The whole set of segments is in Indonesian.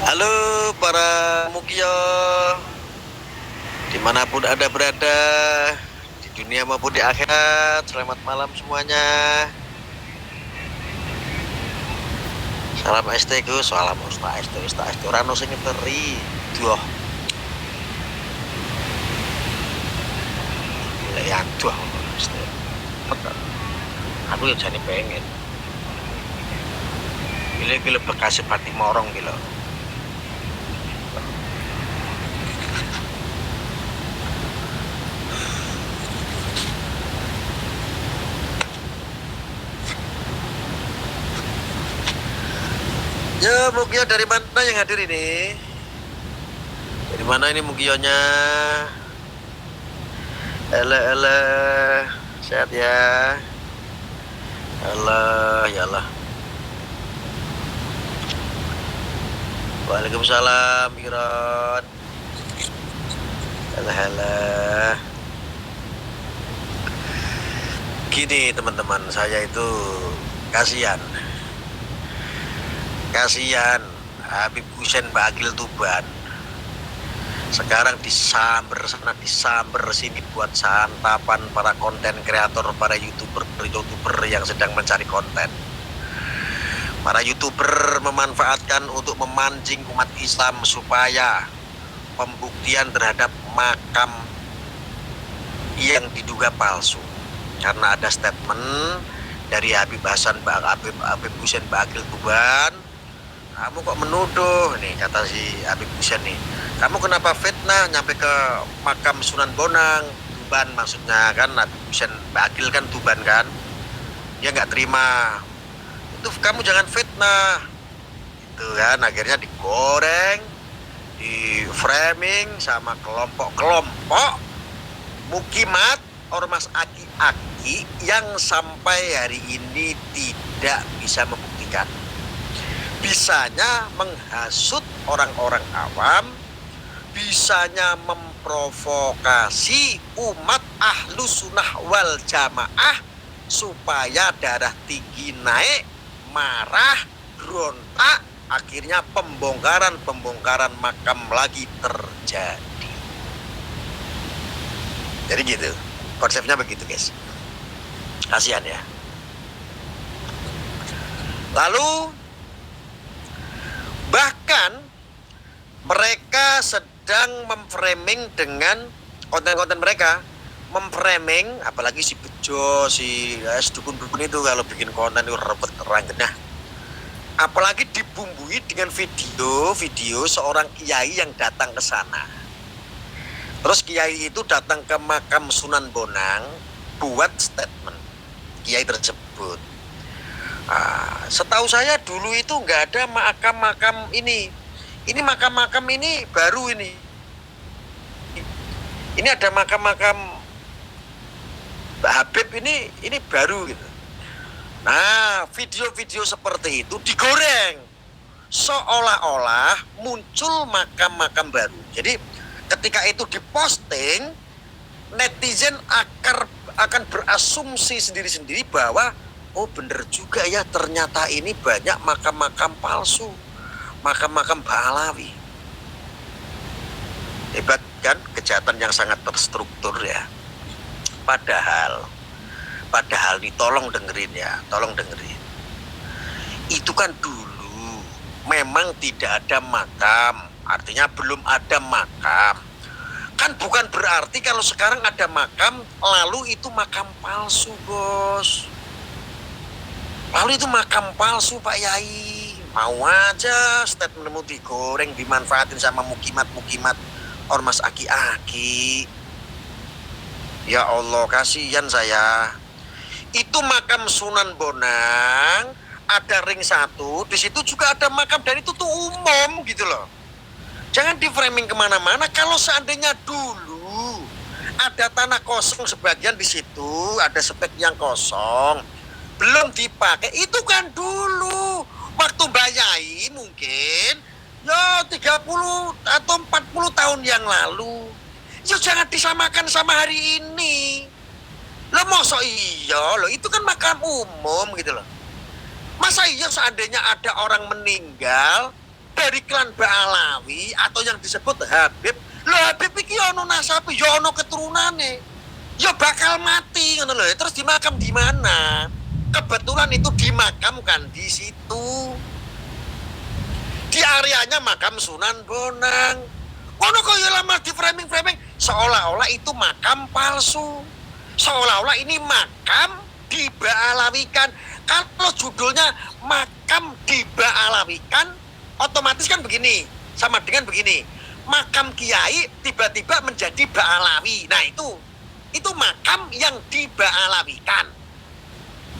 Halo para Mukio, dimanapun Anda berada, di dunia maupun di akhirat, selamat malam semuanya. Salam STG, salam STG, Rano sing teri, duh, ya duh, aku ya jadi pengen, gila bekas pati morong gila. Ya, Mugio dari mana yang hadir ini? Dari mana ini Mugionya? Ele, sehat ya? Allah, ya Allah. Waalaikumsalam, Iron. Alah. Gini teman-teman, saya itu kasihan Habib Hussein Bakil Tuban. Sekarang disamber sana disamber sini buat santapan para konten kreator, para youtuber yang sedang mencari konten. Para youtuber memanfaatkan untuk memancing umat Islam supaya pembuktian terhadap makam yang diduga palsu. Karena ada statement dari Habib Hussein Bakil Tuban, kamu kok menuduh nih, kata si Habib Hussein nih, kamu kenapa fitnah nyampe ke makam Sunan Bonang, Tuban maksudnya kan, Habib Hussein Bakil kan Tuban kan, dia nggak terima, itu kamu jangan fitnah, itu kan, akhirnya digoreng, di framing sama kelompok-kelompok mukimat ormas aki-aki yang sampai hari ini tidak bisa membuktikan. Bisanya menghasut orang-orang awam, bisanya memprovokasi umat Ahlus Sunnah wal Jamaah supaya darah tinggi naik, marah, berontak, akhirnya pembongkaran makam lagi terjadi. Jadi gitu, konsepnya begitu guys. Kasihan ya. Lalu bahkan mereka sedang memframing dengan konten-konten mereka, memframing, apalagi si Bejo, si dukun-dukun itu kalau bikin konten itu rebet terang genah. Apalagi dibumbui dengan video seorang kiai yang datang ke sana. Terus kiai itu datang ke makam Sunan Bonang buat statement kiai tersebut. Setahu saya dulu itu nggak ada makam-makam ini. Ini makam-makam ini baru ini. Ini ada makam-makam Mbak Habib ini baru gitu. Nah, video-video seperti itu digoreng seolah-olah muncul makam-makam baru. Jadi ketika itu diposting, netizen akan berasumsi sendiri-sendiri bahwa oh bener juga ya, ternyata ini banyak makam-makam palsu, makam-makam Ba'alawi. Hebat kan, kejahatan yang sangat terstruktur ya. Padahal nih, tolong dengerin. Itu kan dulu memang tidak ada makam, artinya belum ada makam. Kan bukan berarti kalau sekarang ada makam, lalu itu makam palsu, bos. Lalu itu makam palsu, Pak Yai. Mau aja statementmu digoreng, dimanfaatin sama mukimat ormas aki-aki. Ya Allah, kasihan saya. Itu makam Sunan Bonang, ada ring 1, di situ juga ada makam, dan itu tuh umum gitu loh. Jangan di framing kemana-mana. Kalau seandainya dulu ada tanah kosong sebagian di situ, ada spek yang kosong, belum dipakai, itu kan dulu waktu Mbak Yai mungkin ya 30 atau 40 tahun yang lalu. Ya jangan disamakan sama hari ini. Lo masa iya lo, itu kan makam umum gitu loh. Masa iya seandainya ada orang meninggal dari klan Ba'alawi atau yang disebut Habib. Lah Habib iki ono nasabe, ya ono keturunane. Ya bakal mati ngono lho. Terus dimakam di mana? Kebetulan itu dimakamkan di situ. Di areanya makam Sunan Bonang. Ono kaya lama di framing-framing seolah-olah itu makam palsu. Seolah-olah ini makam diba'alawikan. Kalau judulnya makam diba'alawikan, otomatis kan begini, sama dengan begini. Makam kiai tiba-tiba menjadi ba'alawi. Nah itu makam yang diba'alawikan.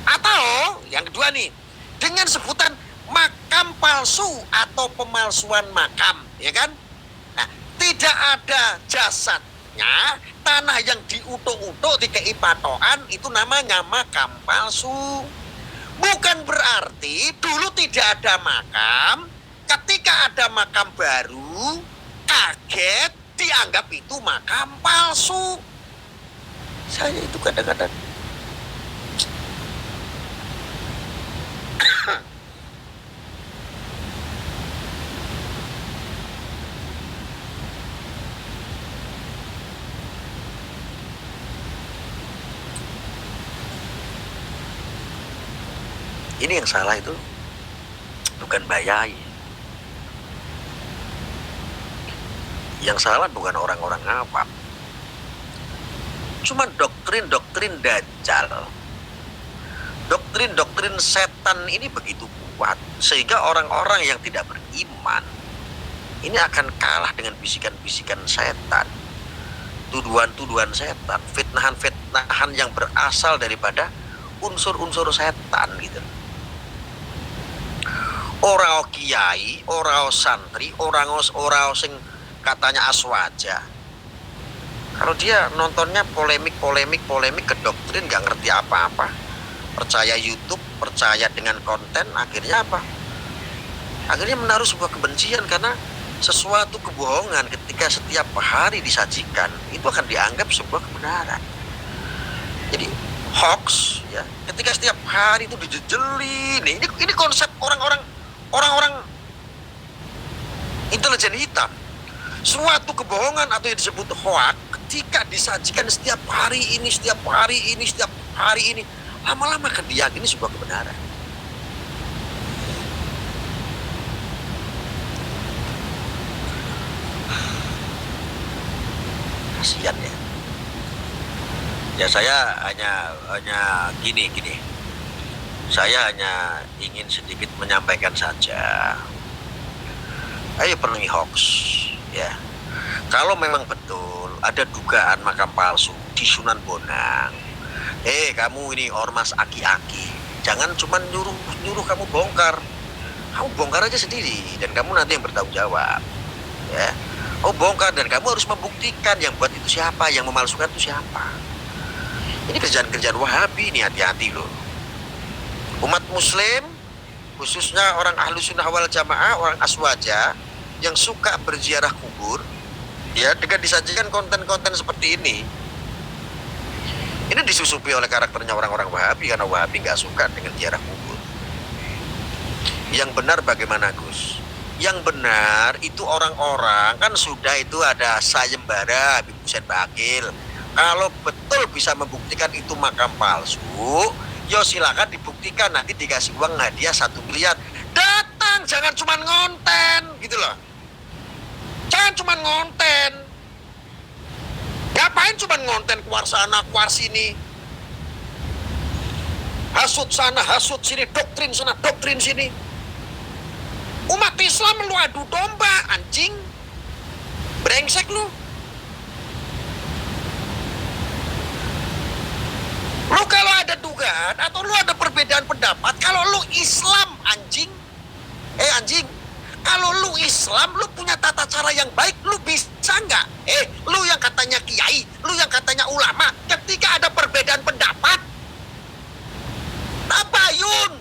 Atau yang kedua nih, dengan sebutan makam palsu atau pemalsuan makam, ya kan? Nah, tidak ada jasadnya, tanah yang diutuk-utuk dikei patokan, itu namanya makam palsu. Bukan berarti dulu tidak ada makam, ketika ada makam baru, kaget dianggap itu makam palsu. Saya itu kadang-kadang ini yang salah itu bukan Bayai. Yang salah bukan orang-orang awam. Cuma doktrin-doktrin dajjal. Doktrin-doktrin setan ini begitu kuat sehingga orang-orang yang tidak beriman ini akan kalah dengan bisikan-bisikan setan, tuduhan-tuduhan setan, fitnahan-fitnahan yang berasal daripada unsur-unsur setan gitu. Orang kiai, orang santri, orang sing katanya aswaja. Kalau dia nontonnya polemik ke doktrin, nggak ngerti apa-apa, percaya YouTube, percaya dengan konten, akhirnya apa? Akhirnya menaruh sebuah kebencian karena sesuatu kebohongan ketika setiap hari disajikan itu akan dianggap sebuah kebenaran. Jadi hoax ya, ketika setiap hari itu dijejeli. Ini konsep orang-orang intelijen hitam. Suatu kebohongan atau yang disebut hoax ketika disajikan setiap hari ini, lama-lama akan diyakini sebuah kebenaran. Kasihan ya. Ya saya hanya gini. Saya hanya ingin sedikit menyampaikan saja. Ayo penuhi hoax ya. Kalau memang betul ada dugaan makam palsu di Sunan Bonang, kamu ini ormas aki-aki, jangan cuma nyuruh kamu bongkar. Kamu bongkar aja sendiri dan kamu nanti yang bertanggung jawab ya. Bongkar dan kamu harus membuktikan yang buat itu siapa, yang memalsukan itu siapa. Ini kerjaan-kerjaan Wahabi nih, hati-hati loh. Umat muslim khususnya orang Ahlus Sunnah wal Jamaah, orang aswaja yang suka berziarah kubur ya, dengan disajikan konten-konten seperti ini disusupi oleh karakternya orang-orang Wahabi, karena Wahabi nggak suka dengan ziarah kubur. Yang benar bagaimana, Gus? Yang benar itu orang-orang kan sudah itu ada sayembara Habib Hussein Bakil. Kalau betul bisa membuktikan itu makam palsu, yo silakan dibuktikan, nanti dikasih uang hadiah 1 miliar. Datang, jangan cuma ngonten gitu loh. Jangan cuma ngonten. Ngapain cuma ngonten keluar sana, keluar sini. Hasut sana, hasut sini, doktrin sana, doktrin sini. Umat Islam lu adu domba, anjing. Brengsek lu. Lu kalau ada dugaan atau lu ada perbedaan pendapat, kalau lu Islam anjing, anjing, kalau lu Islam, lu punya tata cara yang baik, lu bisa nggak? Lu yang katanya kiai, lu yang katanya ulama, ketika ada perbedaan pendapat, tabayun.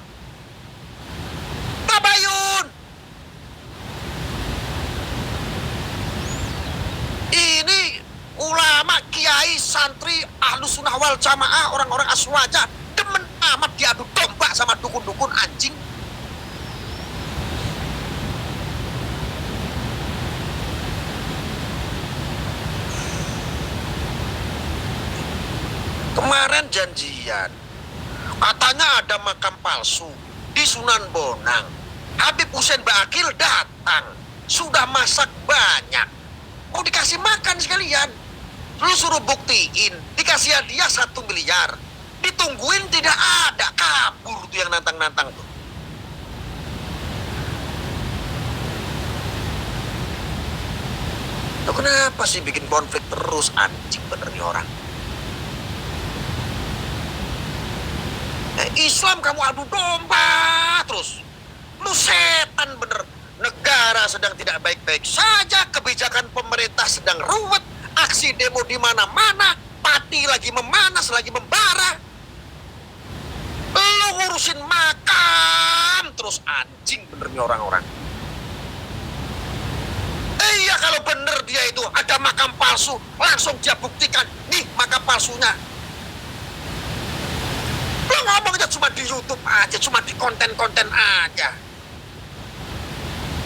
Ini ulama, kiai, santri, Ahlus Sunnah wal Jamaah, orang-orang aswaja, demen amat diadu domba sama dukun-dukun anjing. perjanjian. Katanya ada makam palsu di Sunan Bonang. Habib Hussein Bakil datang, sudah masak banyak, mau dikasih makan sekalian. Lu suruh buktiin, dikasih hadiah 1 miliar. Ditungguin tidak ada, kabur tuh yang nantang-nantang tuh. Lo kenapa sih bikin konflik terus, anjing bener nih orang. Islam kamu adu domba terus. Lu setan bener. Negara sedang tidak baik-baik saja, kebijakan pemerintah sedang ruwet, aksi demo di mana-mana, pati lagi memanas, lagi membara. Lu ngurusin makam terus, anjing bener nih orang-orang. Iya, kalau bener dia itu ada makam palsu, langsung dia buktikan, nih makam palsunya. Lo ngomongnya cuma di YouTube aja, cuma di konten-konten aja.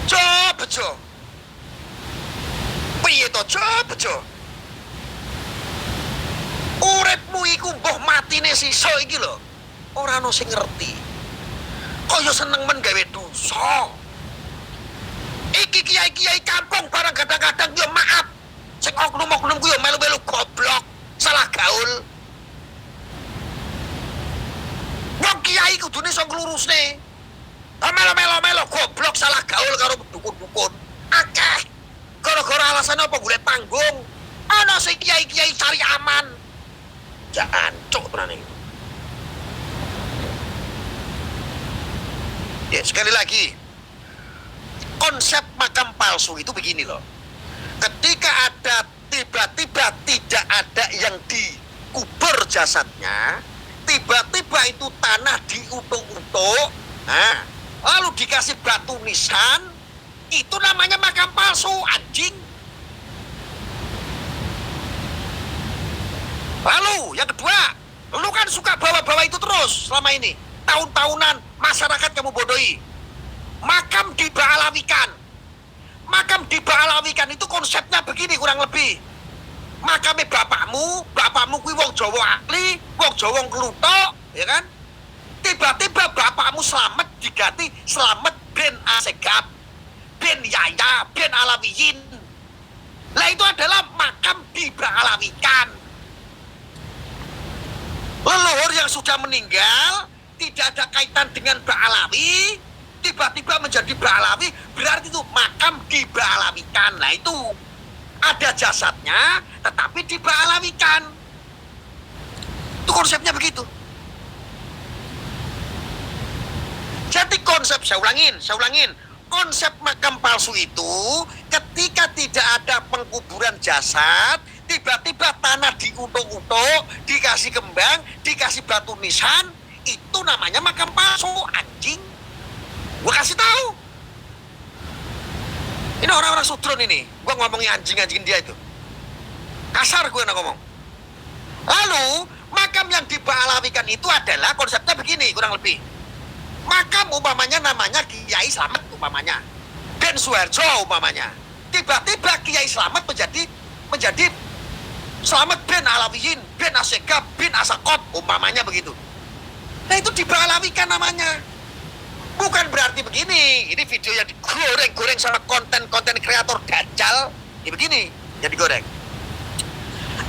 Coba jo. Piye to coba jo. Uripmu iku mbah matine sisa iki lho. Ora ono sing ngerti. Kaya seneng men gawe dosa. Iki kiai-kiai kampung barang kadang-kadang yo maaf. Sing oknum-oknum ku yo melu-melu goblok, salah gaul. Wong kiai kudune iso nglurusne. Melo-melo goblok salah gaul karo dukun-dukun. Akeh. Gara-gara alasan apa golek panggung. Ana sing kiai-kiai cari aman. Jangan cuk tenan iki. Ya, sekali lagi. Konsep makam palsu itu begini loh. Ketika ada tiba-tiba tidak ada yang dikubur jasadnya, tiba-tiba itu tanah diutuk-utuk, nah, lalu dikasih batu nisan, itu namanya makam palsu, anjing. Lalu yang kedua, lu kan suka bawa-bawa itu terus selama ini, tahun-tahunan masyarakat kamu bodohi. Makam dibaalawikan. Makam dibaalawikan itu konsepnya begini kurang lebih. Makamnya bapakmu kuwi wong Jawa asli, wong Jawa kluthuk, ya kan? Tiba-tiba bapakmu selamat diganti Slamet bin Asegaf, bin Yaya, bin Alawiyin. Lah itu adalah makam dibaalawikan. Leluhur yang sudah meninggal tidak ada kaitan dengan Baalawi, tiba-tiba menjadi Baalawi, berarti itu makam dibaalawikan. Nah itu ada jasadnya tetapi dibaalawikan. Itu konsepnya begitu. Jadi konsep, saya ulangin. Konsep makam palsu itu ketika tidak ada pengkuburan jasad, tiba-tiba tanah diutuk-utuk, dikasih kembang, dikasih batu nisan, itu namanya makam palsu, anjing. Gue kasih tahu. Ini orang-orang sutron ini. Gue ngomongin anjing-anjing dia itu. Kasar gue ngomong. Lalu, makam yang dibaalawikan itu adalah konsepnya begini, kurang lebih. Makam umpamanya namanya Kiai Slamet umpamanya. Ben Suharjo umpamanya. Tiba-tiba Kiai Slamet menjadi Slamet bin Alawiyin, bin Asegaf, bin Asakop umpamanya begitu. Nah itu dibaalawikan namanya. Bukan berarti begini, ini video yang digoreng-goreng sama konten-konten kreator dajjal. Ini begini, yang digoreng.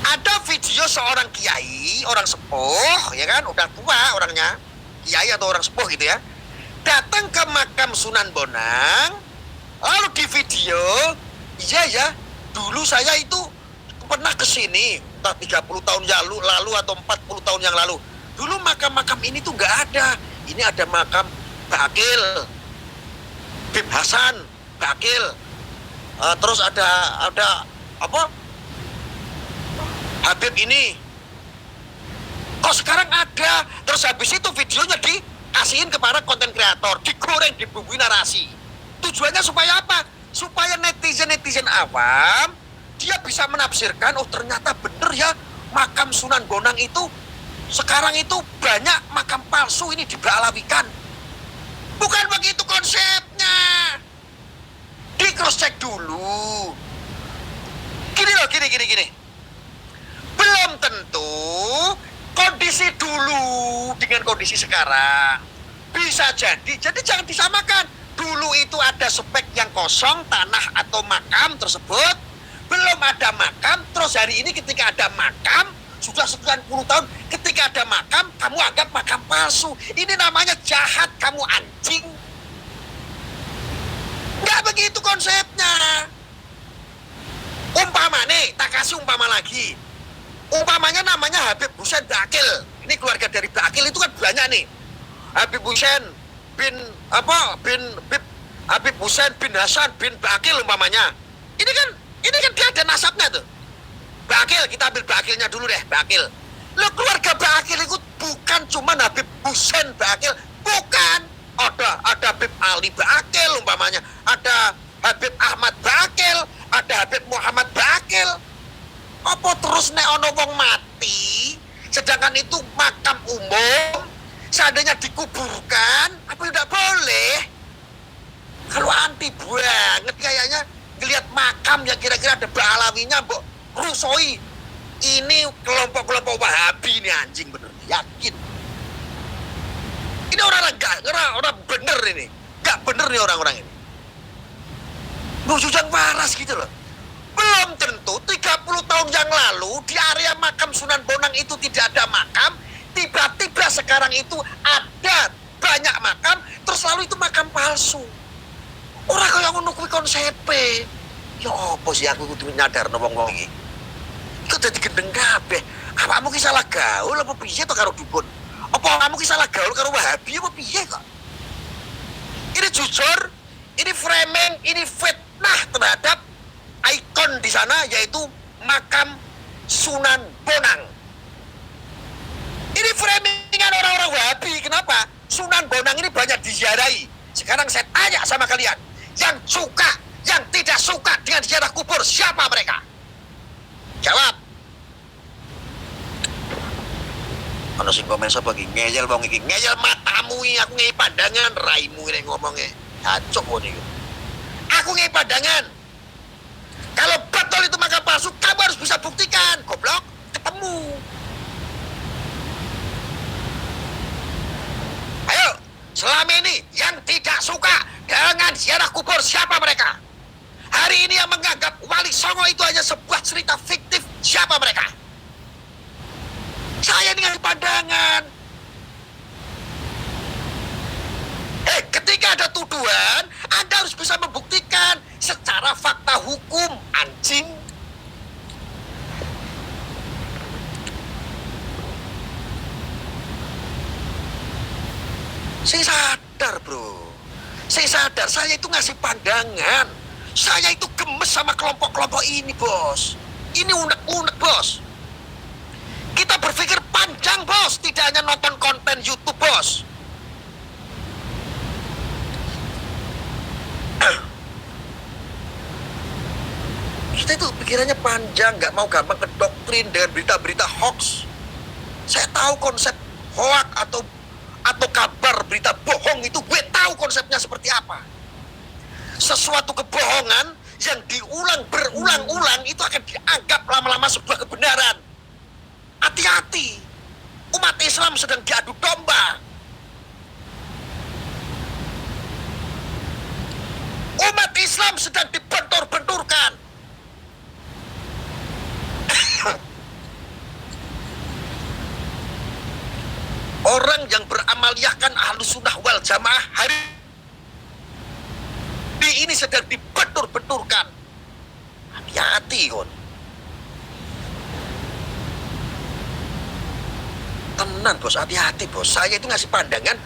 Ada video seorang kiai, orang sepuh, ya kan, udah tua orangnya, kiai atau orang sepuh gitu ya, datang ke makam Sunan Bonang, lalu di video, iya ya, dulu saya itu pernah kesini, entah 30 tahun lalu atau 40 tahun yang lalu. Dulu makam-makam ini tuh nggak ada. Ini ada makam Bakil, Bib Hasan, Bakil, terus ada apa? Habib ini. Kok sekarang ada? Terus habis itu videonya dikasihin kepada konten kreator, digoreng, dibumbui narasi. Tujuannya supaya apa? Supaya netizen awam dia bisa menafsirkan, oh ternyata bener ya makam Sunan Bonang itu sekarang itu banyak makam palsu ini dibaalawikan. Bukan begitu konsepnya. Di cross check dulu. Gini loh, gini. Belum tentu kondisi dulu dengan kondisi sekarang bisa jadi jangan disamakan. Dulu itu ada spek yang kosong, tanah atau makam tersebut, belum ada makam, terus hari ini ketika ada makam, sudah sekian puluh tahun, ketika ada makam, kamu anggap makam palsu. Ini namanya jahat, kamu anjing. Nggak begitu konsepnya. Umpama nih, tak kasih umpama lagi. Umpamanya namanya Habib Hussein Bakil. Ini keluarga dari Bakil itu kan banyak nih. Habib Hussein bin Habib Hussein bin Hasan bin Bakil umpamanya. Ini kan dia ada nasabnya tuh. Bakil, kita ambil Bakilnya dulu deh, Bakil. Lo keluarga Bakil itu bukan cuma Habib Hussein Bakil, bukan. Ada Habib Ali Bakil umpamanya, ada Habib Ahmad Bakil, ada Habib Muhammad Bakil. Apa terus nek ono wong mati, sedangkan itu makam umum, seandainya dikuburkan, apa tidak boleh? Kalau anti banget kayaknya ngelihat makam yang kira-kira ada Ba'alawinya, mbok rusoi. Ini kelompok-kelompok Wahabi ini anjing bener, yakin. Ini orang bener ini, nggak bener nih orang-orang ini. Yang waras gitu loh. Belum tentu 30 tahun yang lalu di area makam Sunan Bonang itu tidak ada makam, tiba-tiba sekarang itu ada banyak makam, terus lalu itu makam palsu. Orang kaya ngono kuwi konsepe. Ya apa sih aku kudu nyadar wong-wong iki. Iku dadi gendeng kabeh. Awakmu ki salah gaul apa piye to karo dukun? Apa kamu ki salah gaul karo Wahabi apa piye kok? Ini jujur, ini framing, ini fitnah terhadap ikon di sana yaitu makam Sunan Bonang. Ini framingan orang-orang Wahabi. Kenapa? Sunan Bonang ini banyak diziarahi. Sekarang saya tanya sama kalian, yang suka, yang tidak suka dengan ziarah kubur, siapa mereka? Jawab. Ono sing komen sapa iki? Ngeyel wong iki. Ngeyel matamu iki, aku ngei pandangan raimu ini ngomongnya. Cacok ngono iki. Aku ngei pandangan. Kalau betul itu makam palsu, kamu harus bisa buktikan. Goblok, ketemu. Ayo, selama ini yang tidak suka dengan ziarah kubur, siapa mereka? Hari ini yang menganggap Wali Songo itu hanya sebuah cerita fiktif, siapa mereka? Saya dengan pandangan. Ketika ada tuduhan, Anda harus bisa membuktikan secara fakta hukum, anjing. Saya sadar, bro. Saya sadar, saya itu ngasih pandangan. Saya itu gemes sama kelompok-kelompok ini, bos. Ini unek-unek, bos. Kita berpikir panjang, bos. Tidak hanya nonton konten YouTube, bos. Kita itu pikirannya panjang, nggak mau gampang kedoktrin dengan berita-berita hoax. Saya tahu konsep hoax atau kabar berita bohong itu, gue tahu konsepnya seperti apa. Sesuatu kebohongan yang diulang berulang-ulang itu akan dianggap lama-lama sebuah kebenaran. Hati-hati, umat Islam sedang diadu domba. Umat Islam sedang dibentur-benturkan. Orang yang beramaliyahkan Ahlus Sunnah wal Jamaah hari ini sedang dibentur-benturkan. Hati-hati, kon. Tenan, bos, hati-hati, bos. Saya itu ngasih pandangan,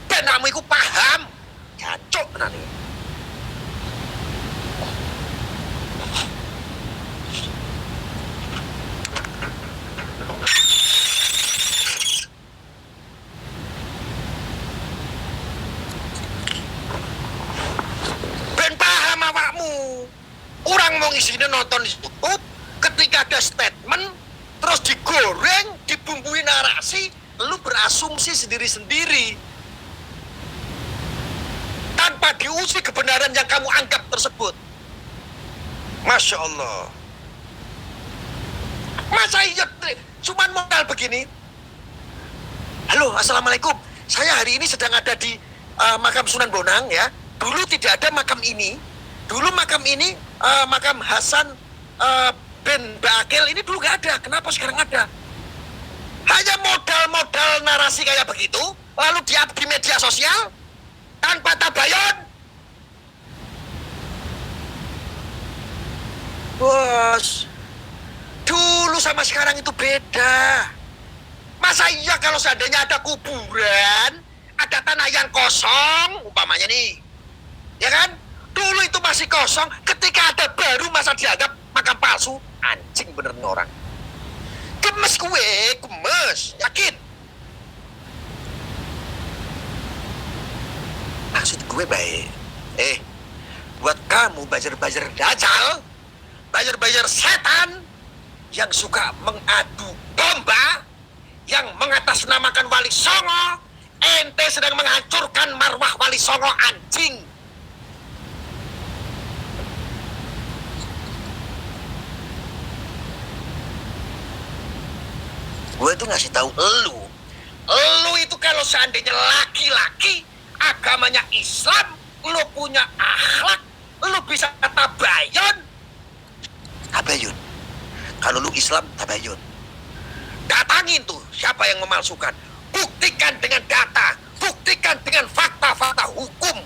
dan kamu itu paham. Cacok, tenan ini. Orang mau isinya nonton di YouTube, ketika ada statement, terus digoreng, dibumbui narasi, lu berasumsi sendiri-sendiri. Tanpa diuji kebenaran yang kamu anggap tersebut. Masya Allah. Masa iya, cuman modal begini, halo, assalamualaikum. Saya hari ini sedang ada di makam Sunan Bonang ya. Dulu tidak ada makam ini. Dulu makam ini makam Hasan bin Bakil ini dulu nggak ada. Kenapa sekarang ada? Hanya modal-modal narasi kayak begitu, lalu di-up di media sosial tanpa tabayun. Bos, dulu sama sekarang itu beda. Masa iya kalau seandainya ada kuburan, ada tanah yang kosong, umpamanya nih, ya kan? Dulu itu masih kosong, ketika ada baru masa dianggap makam palsu. Anjing bener nih orang. Gemes gue, gemes, yakin. Maksud gue baik. Buat kamu bajar-bajar dajal, bajar-bajar setan yang suka mengadu domba, yang mengatasnamakan Wali Songo, ente sedang menghancurkan marwah Wali Songo, anjing. Gue tuh ngasih tahu elu itu kalau seandainya laki-laki agamanya Islam, lu punya akhlak, lu bisa tabayun. Kalau lu Islam, tabayun. Datangin tuh siapa yang memalsukan, buktikan dengan data, buktikan dengan fakta-fakta hukum.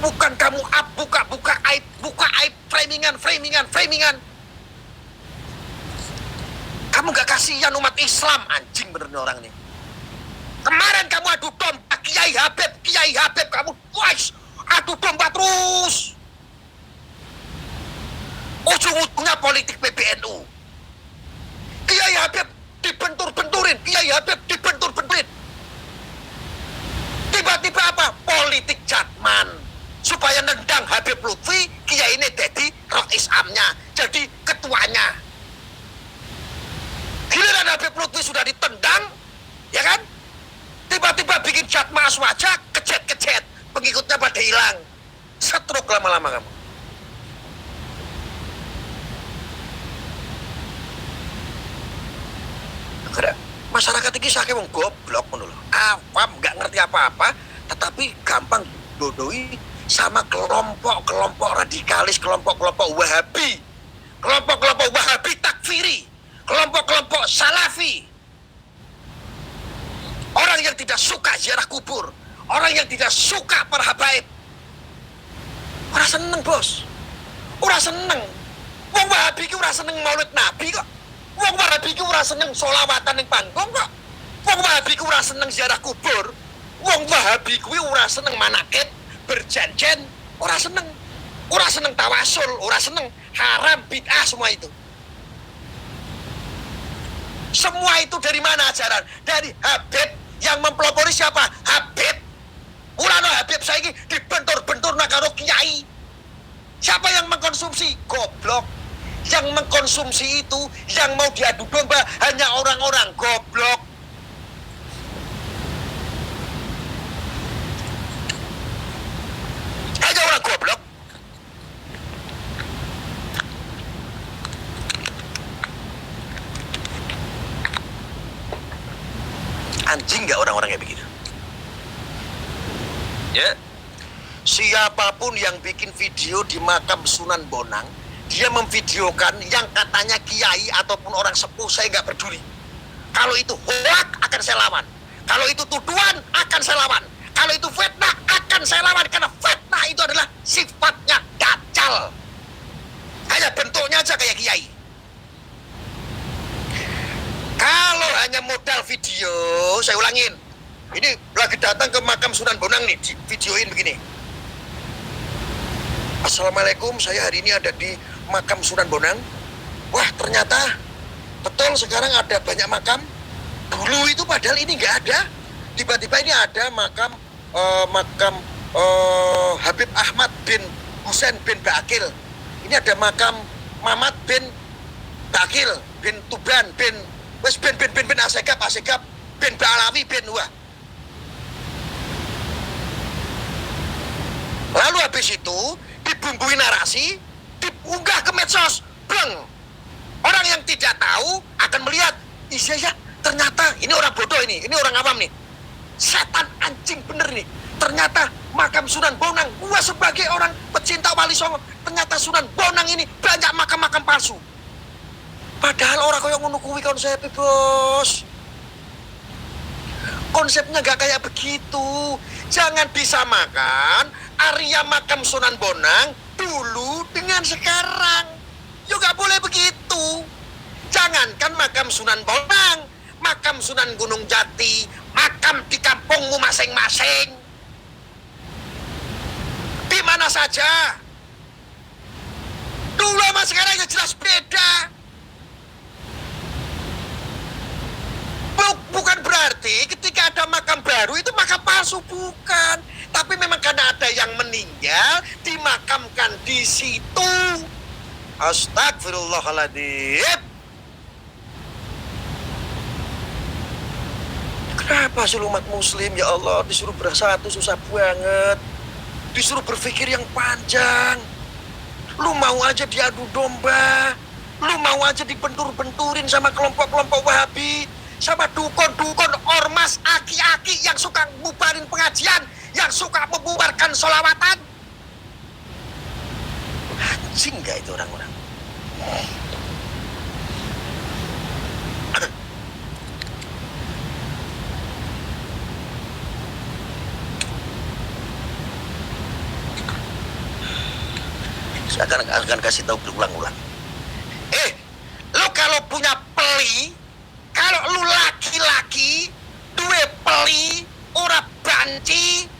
Bukan kamu buka aib framingan. Kamu gak kasihan umat Islam, anjing bener nih orang nih. Kemarin kamu adu domba Kiai Habib kamu adu domba terus. Ujung-ujungnya politik PBNU. Kiai Habib dibentur-benturin. Tiba-tiba apa? Politik jatman. Supaya nendang Habib Lutfi, Kiai ini jadi Rais Amnya, jadi ketuanya. Giliran Habib Lutfi sudah ditendang, ya kan? Tiba-tiba bikin jatma aswaja, kecet, pengikutnya pada hilang. Stroke lama-lama kamu. Masyarakat ini saya wong goblok menurut, awam nggak ngerti apa-apa, tetapi gampang dodoi sama kelompok radikalis, kelompok Wahabi, kelompok Wahabi takfiri, kelompok Salafi, orang yang tidak suka ziarah kubur, orang yang tidak suka para habaib. Orang seneng bos, orang seneng. Wong Wahabi ki orang seneng maulid Nabi kok. Wong Wahabi ki ora seneng sholawatan ning panggung kok. Wong Wahabi ki ora seneng ziarah kubur. Wong Wahabi kuwi ora seneng manakib, berjanjen, ora seneng. Ora seneng tawasul, ora seneng haram, bid'ah semua itu. Semua itu dari mana ajaran? Dari Habib yang mempelopori siapa? Habib. Ulama Habib saiki dibentur-bentur karo kiai. Siapa yang mengkonsumsi? Goblok. Yang mengkonsumsi itu, yang mau diadu domba hanya orang-orang goblok. Hanya orang goblok. Anjing nggak orang-orang kayak begitu? Ya, siapapun yang bikin video di makam Sunan Bonang, dia memvideokan yang katanya kiai ataupun orang sepuh, saya nggak peduli. Kalau itu hoak akan saya lawan. Kalau itu tuduhan akan saya lawan. Kalau itu fitnah akan saya lawan. Karena fitnah itu adalah sifatnya dajjal. Hanya bentuknya aja kayak kiai. Kalau hanya modal video, saya ulangin. Ini lagi datang ke makam Sunan Bonang nih, di videoin begini. Assalamualaikum, saya hari ini ada di makam Sunan Bonang. Wah, ternyata betul sekarang ada banyak makam. Dulu itu padahal ini nggak ada. Tiba-tiba ini ada makam Habib Ahmad bin Husain bin Bakil. Ini ada makam Mamat bin Bakil bin Tuban bin Asegab bin Ba'alawi bin Wah. Lalu habis itu dibumbui narasi, diunggah ke medsos, bleng. Orang yang tidak tahu akan melihat, iya ya, Ternyata ini orang bodoh ini orang awam nih. Setan anjing bener nih. Ternyata makam Sunan Bonang, gua sebagai orang pecinta Wali Songo, ternyata Sunan Bonang ini banyak makam-makam palsu. Padahal orang kayak ngono kuwi konsepnya, Bos. Konsepnya gak kayak begitu. Jangan disamakan area makam Sunan Bonang dulu dengan sekarang. Yo gak boleh begitu. Jangankan makam Sunan Bonang, makam Sunan Gunung Jati, makam di kampungmu masing-masing. Di mana saja. Dulu sama sekarang ya jelas beda. Bukan berarti ketika ada makam baru itu makam palsu, bukan. Tapi memang karena ada yang meninggal dimakamkan di situ. Astagfirullahaladzim. Kenapa sih umat muslim ya Allah disuruh bersatu susah banget. Disuruh berpikir yang panjang. Lu mau aja diadu domba. Lu mau aja dibentur-benturin sama kelompok-kelompok Wahabi. Sama dukun-dukun ormas aki-aki yang suka bubarin pengajian. Yang suka membubarkan sholawatan. Anjing gak itu orang-orang? Saya akan kasih tahu berulang-ulang. Lu kalau punya peli, kalau lu laki-laki, duwe peli, ora banci,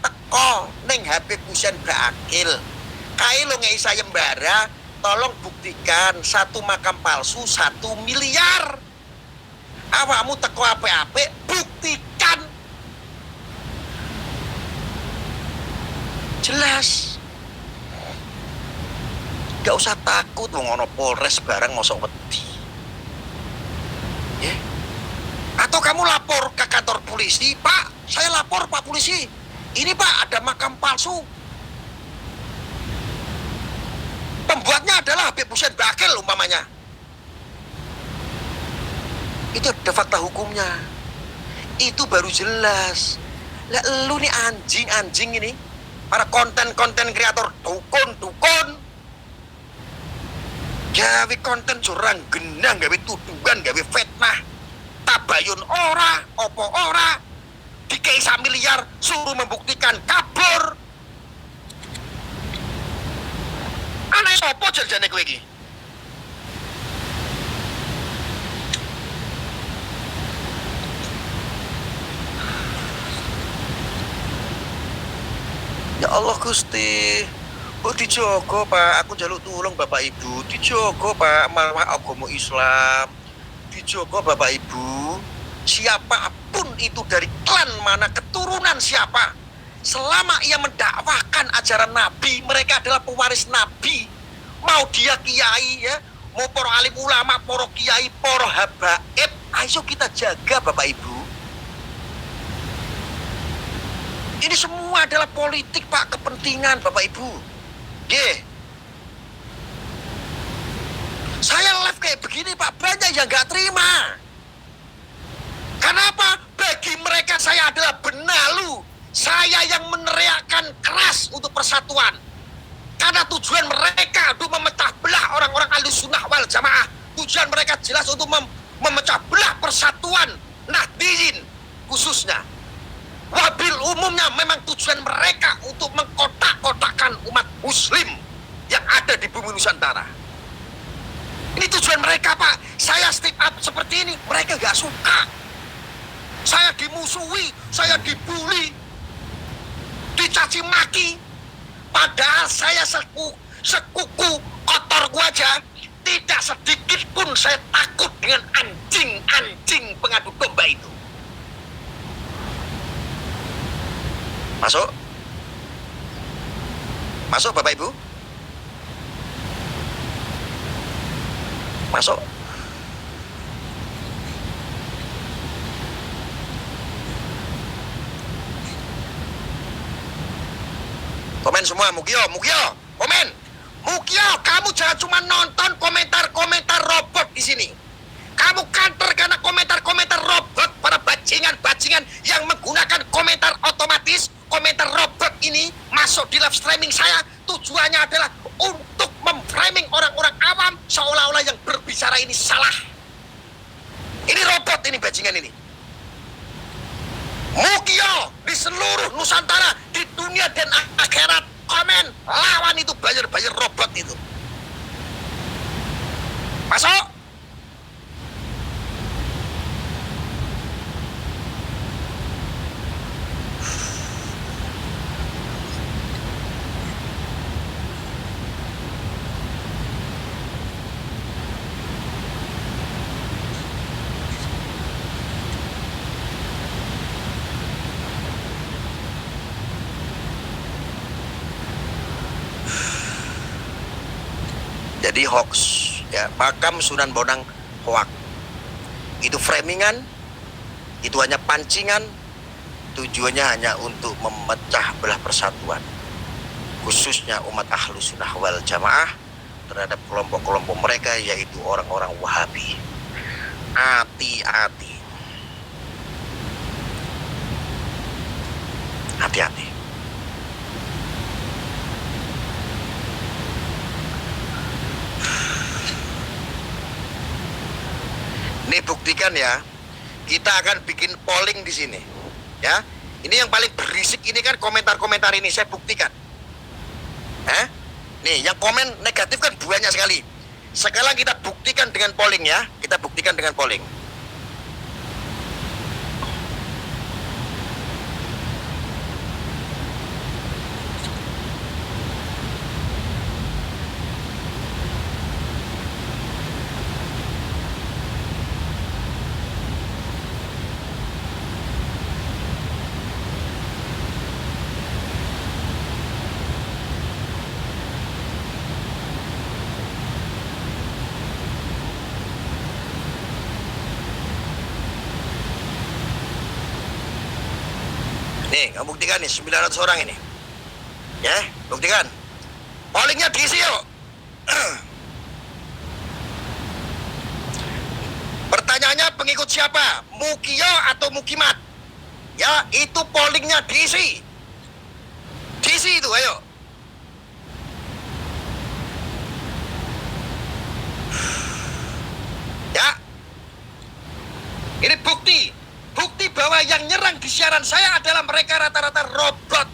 teko ning HP Kusen Bakil. Kae lu ngei sayembara, tolong buktikan satu makam palsu 1 miliar. Awakmu teko apik-apik, buktikan. Jelas. Gak usah takut wong ono Polres barang mosok wedi. Ya. Atau kamu lapor ke kantor polisi, Pak, saya lapor Pak polisi. Ini Pak ada makam palsu. Pembuatnya adalah Habib Hussein Bakil umpamanya. Itu ada fakta hukumnya. Itu baru jelas. Lah lu nih anjing-anjing ini, para konten-konten kreator dukun-dukun. Gawe konten curang genang, gawe tuduhan, gawe fitnah, tabayun ora, opo ora, dikei 1 miliar, suruh membuktikan kabur. Aneh sopo jane kowe iki? Ya Allah Gusti. Oh dijogo Pak, aku njaluk tulung Bapak Ibu. Dijogo Pak, malah agama Islam. Dijogo Bapak Ibu. Siapapun itu dari klan mana, keturunan siapa, selama ia mendakwahkan ajaran Nabi, mereka adalah pewaris Nabi. Mau dia kiai ya, mau para alim ulama, para kiai, para habaib, ayo kita jaga Bapak Ibu. Ini semua adalah politik Pak, kepentingan Bapak Ibu. Saya live kayak begini Pak, banyak yang gak terima. Kenapa? Bagi mereka saya adalah benalu. Saya yang meneriakkan keras untuk persatuan. Karena tujuan mereka untuk memecah belah orang-orang Ahlussunnah wal Jamaah. Tujuan mereka jelas untuk memecah belah persatuan Nahdliyin khususnya. Wabil umumnya memang tujuan mereka untuk mengkotak-kotakkan umat muslim yang ada di bumi Nusantara. Ini tujuan mereka Pak. Saya step up seperti ini, mereka gak suka. Saya dimusuhi, saya dibully, dicaci maki. Padahal saya sekuku kotor gua aja, tidak sedikit pun saya takut dengan anjing-anjing pengadu domba itu. Masuk? Masuk Bapak Ibu? Masuk? Komen semua, Mugio, komen. Mugio, kamu jangan cuma nonton komentar-komentar robot di sini. Kamu kantor karena komentar-komentar robot, para bajingan-bajingan yang menggunakan komentar otomatis, komentar robot ini masuk di live streaming saya. Tujuannya adalah untuk memframing orang-orang awam seolah-olah yang berbicara ini salah. Ini robot ini, bajingan ini. Mukio di seluruh Nusantara, di dunia dan akhirat, komen lawan itu bayar-bayar robot itu. Masuk. Jadi hoax, ya, makam Sunan Bonang hoax. Itu framingan, itu hanya pancingan, tujuannya hanya untuk memecah belah persatuan, khususnya umat Ahlus Sunnah wal Jamaah terhadap kelompok-kelompok mereka, yaitu orang-orang Wahabi. Hati-hati, hati-hati. Ini buktikan ya, kita akan bikin polling di sini, ya. Ini yang paling berisik ini kan komentar-komentar ini, saya buktikan. Nih, yang komen negatif kan banyak sekali. Sekarang kita buktikan dengan polling ya, kita buktikan dengan polling. Nih, kamu buktikan nih 900 orang ini. Ya, buktikan. Pollingnya diisi yuk. Pertanyaannya pengikut siapa? Mukio atau Mukimat? Ya, itu pollingnya diisi. Diisi itu, ayo. Ya. Ini bukti. Bukti bahwa yang nyerang di siaran saya adalah mereka rata-rata robot.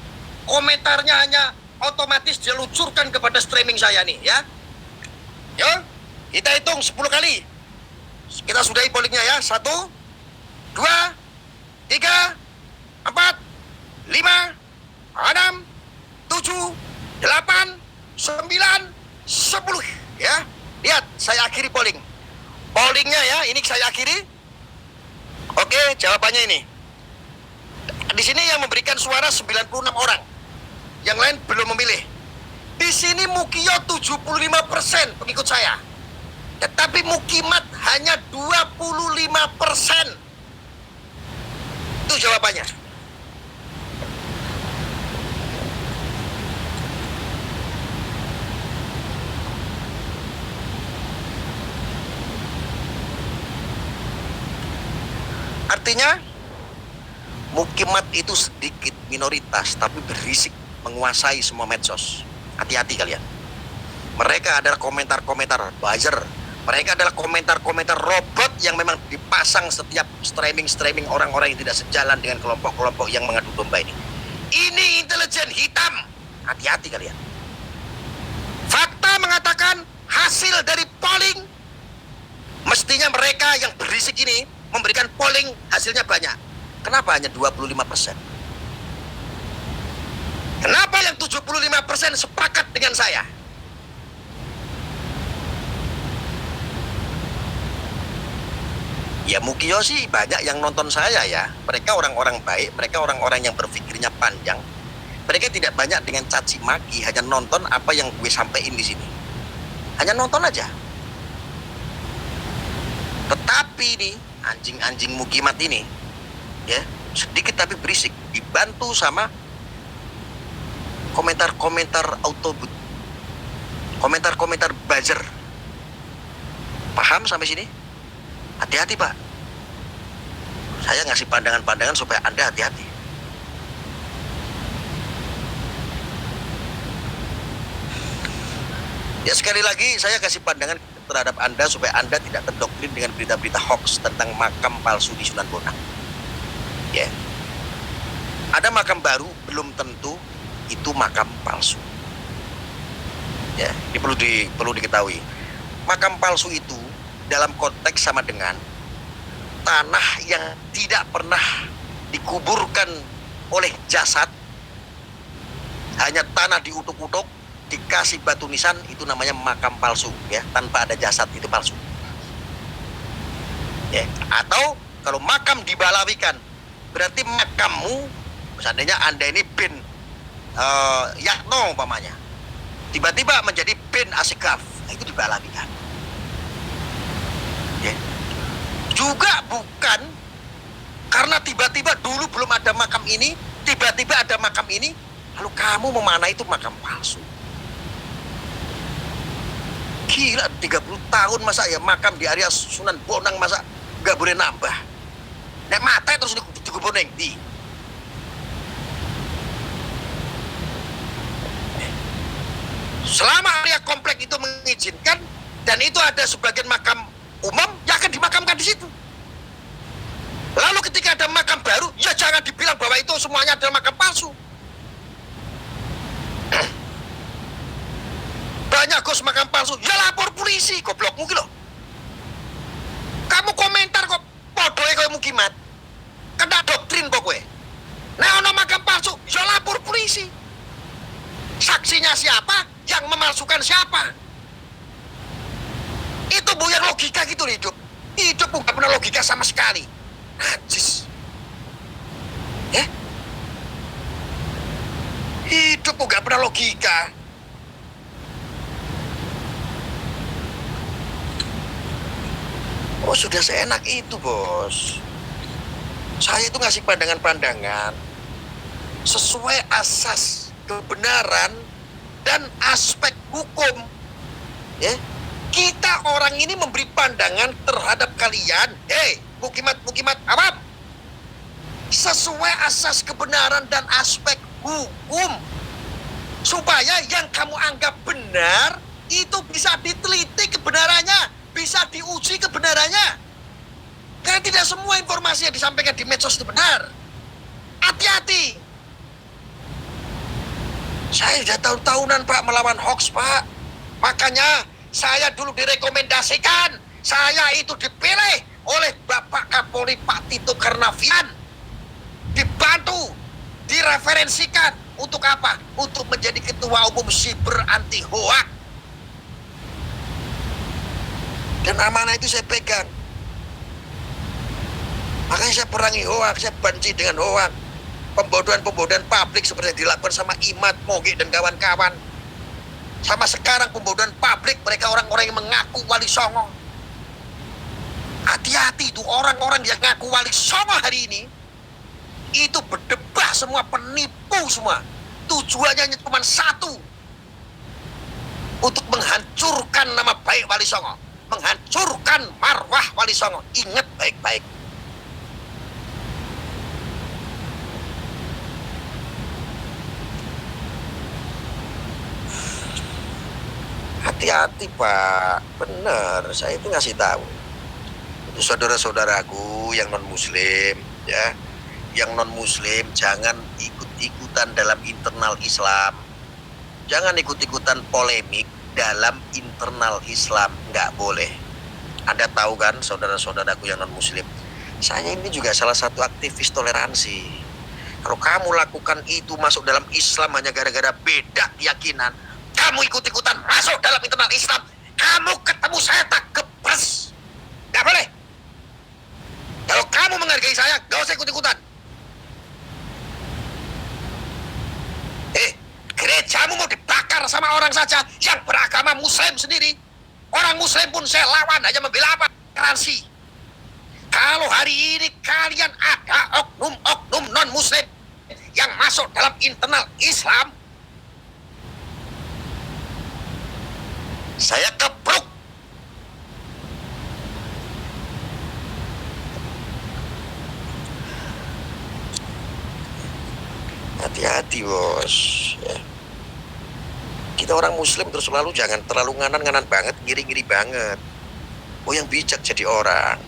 Komentarnya hanya otomatis diluncurkan kepada streaming saya nih, ya. Yo, kita hitung 10 kali. Kita sudahi pollingnya ya. 1, 2, 3, 4, 5, 6, 7, 8, 9, 10. Ya, lihat, saya akhiri polling. Pollingnya ya, ini saya akhiri. Oke, jawabannya ini. Di sini yang memberikan suara 96 orang. Yang lain belum memilih. Di sini Mukio 75% pengikut saya. Tetapi Mukimat hanya 25%. Itu jawabannya. Artinya Mukimat itu sedikit minoritas tapi berisik, menguasai semua medsos. Hati-hati kalian. Mereka adalah komentar-komentar buzzer. Mereka adalah komentar-komentar robot yang memang dipasang setiap streaming orang-orang yang tidak sejalan dengan kelompok-kelompok yang mengadu domba ini. Ini intelijen hitam. Hati-hati kalian. Fakta mengatakan hasil dari polling, mestinya mereka yang berisik ini memberikan polling hasilnya banyak. Kenapa hanya 25%? Kenapa yang 75% sepakat dengan saya? Ya Mukio sih banyak yang nonton saya ya. Mereka orang-orang baik, mereka orang-orang yang berpikirnya panjang. Mereka tidak banyak dengan caci maki, hanya nonton apa yang gue sampaikan di sini. Hanya nonton aja. Tetapi nih anjing-anjing Mukimat ini, ya sedikit tapi berisik, dibantu sama komentar-komentar autobot, komentar-komentar buzzer. Paham sampai sini? Hati-hati Pak. Saya ngasih pandangan-pandangan supaya Anda hati-hati. Ya sekali lagi saya kasih pandangan terhadap Anda supaya Anda tidak terdoktrin dengan berita-berita hoax tentang makam palsu di Sunan Bonang. Ya. Ada makam baru, belum tentu itu makam palsu. Ya, ini perlu diketahui. Makam palsu itu dalam konteks sama dengan tanah yang tidak pernah dikuburkan oleh jasad, hanya tanah diutuk-utuk, dikasih batu nisan, itu namanya makam palsu, ya, tanpa ada jasad, itu palsu. Ya, atau kalau makam dibalawikan, berarti makammu, seandainya Anda ini bin Yatno umpamanya, tiba-tiba menjadi bin Asegaf, nah itu dibalawikan. Ya. Juga bukan karena tiba-tiba dulu belum ada makam ini, tiba-tiba ada makam ini, lalu kamu memanah itu makam palsu. Gila, 30 tahun masa ya makam di area Sunan Bonang masa nggak boleh nambah. Nek mata terus digubur neng di. Selama area komplek itu mengizinkan dan itu ada sebagian makam umum, ya akan dimakamkan di situ. Lalu ketika ada makam baru, ya jangan dibilang bahwa itu semuanya adalah makam palsu. Banyak Gus makam palsu, ya lapor polisi, goblok mungkin loh. Kamu komentar kok podoe kowe mukimat. Kena doktrin kok kowe. Nah ono makam palsu, ya lapor polisi. Saksinya siapa? Yang memalsukan siapa? Itu buyar logika gitu hidup. Hidup nggak pernah logika sama sekali. Najis. Ya? Hidup nggak pernah logika. Oh sudah seenak itu bos. Saya itu ngasih pandangan-pandangan sesuai asas kebenaran dan aspek hukum. Ya, kita orang ini memberi pandangan terhadap kalian. Hei, mukimat awam, sesuai asas kebenaran dan aspek hukum, supaya yang kamu anggap benar itu bisa diteliti kebenarannya, bisa diuji kebenarannya. Karena tidak semua informasi yang disampaikan di medsos itu benar. Hati-hati. Saya sudah tahun-tahunan Pak melawan hoax Pak. Makanya saya dulu direkomendasikan. Saya itu dipilih oleh Bapak Kapolri Pak Tito Karnavian. Dibantu, direferensikan. Untuk apa? Untuk menjadi Ketua Umum Siber Anti Hoax. Dan amanah itu saya pegang. Makanya saya perangi hoax, saya benci dengan hoax. Pembodohan-pembodohan publik seperti yang dilakukan sama Imad, Moge, dan kawan-kawan. Sama sekarang pembodohan publik, mereka orang-orang yang mengaku Wali Songo. Hati-hati itu orang-orang yang ngaku Wali Songo hari ini, itu berdebah semua, penipu semua. Tujuannya cuma satu, untuk menghancurkan nama baik Wali Songo, menghancurkan marwah Wali Songo. Ingat baik-baik. Hati-hati Pak, benar. Saya itu ngasih tahu. Untuk saudara-saudaraku yang non-muslim, ya, yang non-muslim jangan ikut-ikutan dalam internal Islam. Jangan ikut-ikutan polemik dalam internal Islam, nggak boleh. Anda tahu kan, saudara-saudaraku yang non-muslim, saya ini juga salah satu aktivis toleransi. Kalau kamu lakukan itu masuk dalam Islam hanya gara-gara beda keyakinan, kamu ikut-ikutan masuk dalam internal Islam, kamu ketemu saya tak gepres. Gak boleh. Kalau kamu menghargai saya, gak usah ikut-ikutan. Gerejamu mau dibakar sama orang saja yang beragama Muslim sendiri. Orang Muslim pun saya lawan, hanya membela apa? Toleransi. Kalau hari ini kalian ada oknum-oknum non-Muslim yang masuk dalam internal Islam, saya kepruk. Hati-hati bos ya. Kita orang muslim terus selalu jangan terlalu nganan-nganan banget, ngiri-ngiri banget. Oh yang bijak jadi orang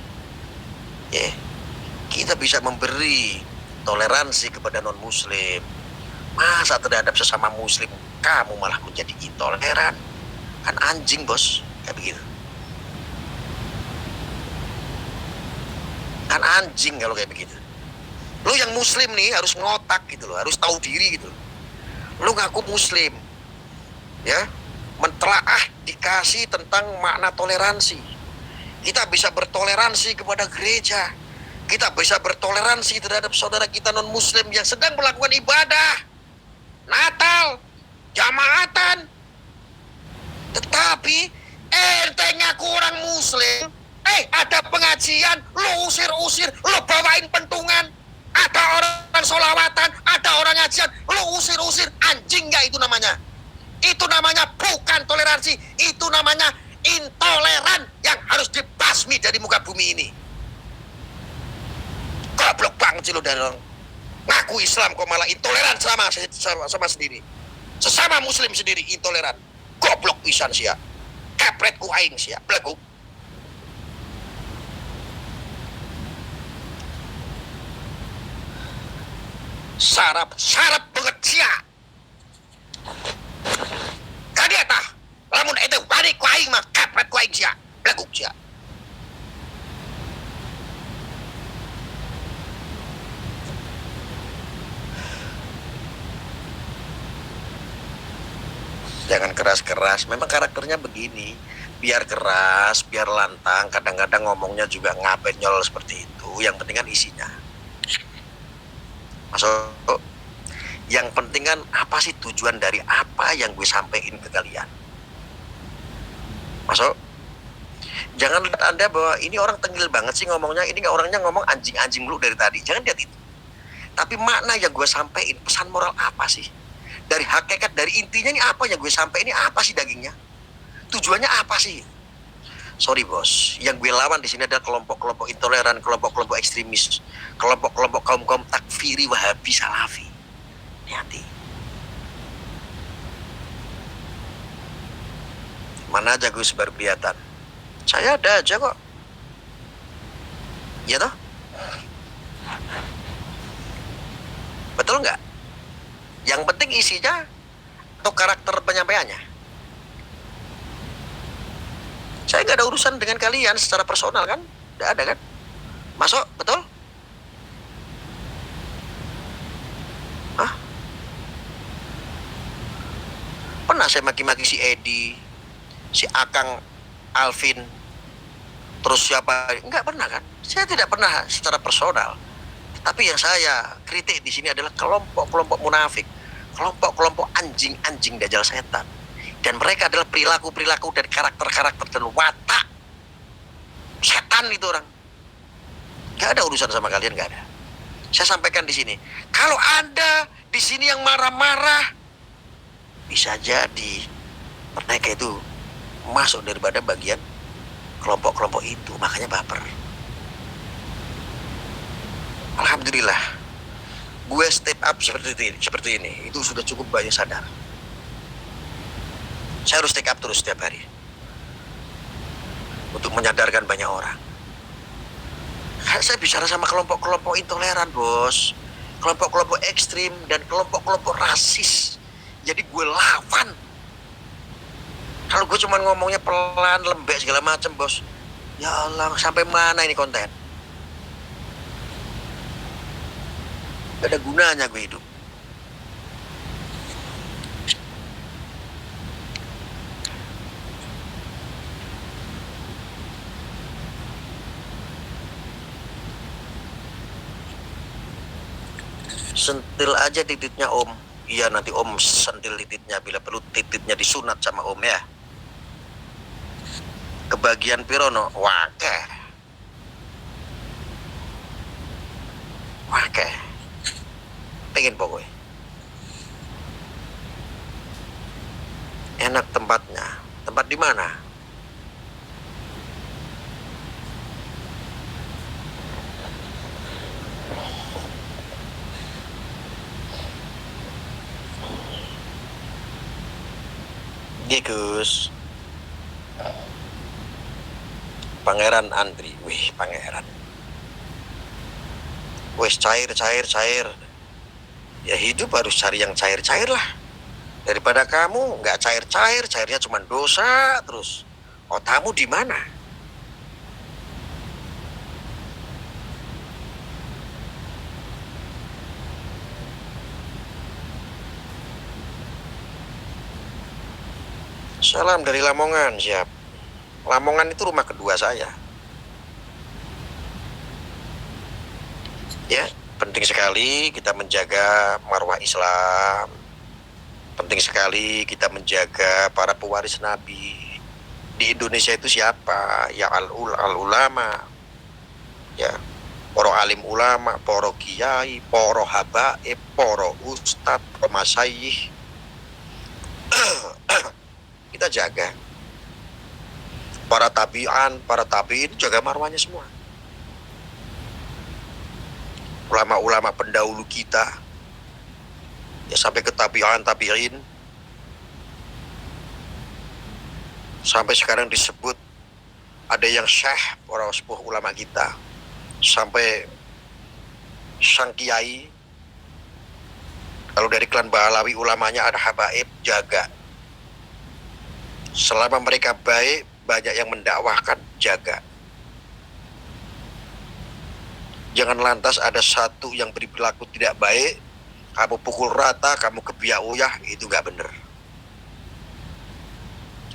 ya. Kita bisa memberi toleransi kepada non muslim. Masa terhadap sesama muslim kamu malah menjadi intoleran? Kan anjing bos, kayak begitu. Kan anjing kalau kayak begitu. Lo yang muslim nih harus ngotak gitu loh, harus tahu diri gitu. Lo ngaku muslim, ya, mentelaah dikasih tentang makna toleransi. Kita bisa bertoleransi kepada gereja. Kita bisa bertoleransi terhadap saudara kita non muslim yang sedang melakukan ibadah Natal, jamaatan. Tetapi entengnya kurang muslim, ada pengajian, lo usir-usir, lo bawain pentungan. Ada orang solawatan, ada orang ngajian, lo usir-usir. Anjing gak itu namanya? Itu namanya bukan toleransi, itu namanya intoleran yang harus dibasmi dari muka bumi ini. Goblok banget sih lo dari orang ngaku Islam kok malah intoleran sama sendiri. Sesama muslim sendiri intoleran. Goblok pisan sia. Kepret ku aing sia, blegu. Sarap banget sia. Kadia tah. Lamun eta balik ku aing mah kepret ku aing sia, blegu sia. Jangan keras-keras, memang karakternya begini. Biar keras, biar lantang, kadang-kadang ngomongnya juga ngabenyol seperti itu. Yang penting kan isinya. Masuk. Yang penting kan apa sih tujuan dari apa yang gue sampein ke kalian. Masuk. Jangan lihat Anda bahwa ini orang tengil banget sih ngomongnya. Ini orangnya ngomong anjing-anjing dulu dari tadi. Jangan lihat itu. Tapi makna yang gue sampein, pesan moral apa sih? Dari hakikat, dari intinya ini apa yang gue sampein, ini apa sih dagingnya? Tujuannya apa sih? Sorry bos, yang gue lawan di sini adalah kelompok-kelompok intoleran, kelompok-kelompok ekstremis, kelompok-kelompok kaum-kaum takfiri, wahabi, salafi. Hati. Mana aja gue sebar kelihatan. Saya ada aja kok. Ya toh? Betul nggak? Yang penting isinya atau karakter penyampaiannya. Saya nggak ada urusan dengan kalian secara personal kan? Nggak ada kan? Masuk, betul? Hah? Pernah saya maki-maki si Edi, si Akang, Alvin, terus siapa? Nggak pernah kan? Saya tidak pernah secara personal. Tapi yang saya kritik di sini adalah kelompok-kelompok munafik, kelompok-kelompok anjing-anjing dajjal setan. Dan mereka adalah perilaku-perilaku dan karakter-karakter dan watak setan itu orang. Gak ada urusan sama kalian, gak ada. Saya sampaikan di sini. Kalau Anda di sini yang marah-marah, bisa jadi mereka itu masuk daripada bagian kelompok-kelompok itu, makanya baper. Alhamdulillah, gue step up seperti ini, itu sudah cukup banyak sadar. Saya harus take up terus setiap hari untuk menyadarkan banyak orang. Saya bicara sama kelompok-kelompok intoleran bos, kelompok-kelompok ekstrim dan kelompok-kelompok rasis. Jadi gue lawan. Kalau gue cuma ngomongnya pelan, lembek segala macam bos, ya Allah, sampai mana ini konten? Gak ada gunanya gue hidup. Sentil aja titiknya om. Iya nanti om sentil titiknya, bila perlu titiknya disunat sama om ya. Kebagian pirono, wake. Pengen pokoknya. Enak tempatnya. Tempat di mana? Gus. Pangeran Andri, wih pangeran. Wes cair. Ya hidup harus cari yang cair-cair lah. Daripada kamu nggak cair-cair, cairnya cuma dosa terus. Otakmu di mana? Salam dari Lamongan, siap. Lamongan itu rumah kedua saya. Ya, penting sekali kita menjaga marwah Islam. Penting sekali kita menjaga para pewaris Nabi. Di Indonesia itu siapa? Ya al-ulama. Ya, para alim ulama, para kiai, para habaib, para ustadz, para masyayikh. Kita jaga. Para tabi'in jaga marwahnya semua. Ulama-ulama pendahulu kita, ya sampai ke tabi'in, sampai sekarang disebut ada yang syekh, para sepuh ulama kita, sampai sang kiai. Kalau dari klan Bahlawi ulamanya ada habaib, jaga. Selama mereka baik, banyak yang mendakwahkan, jaga. Jangan lantas ada satu yang berperilaku tidak baik, kamu pukul rata, kamu kebiauyah, itu gak bener.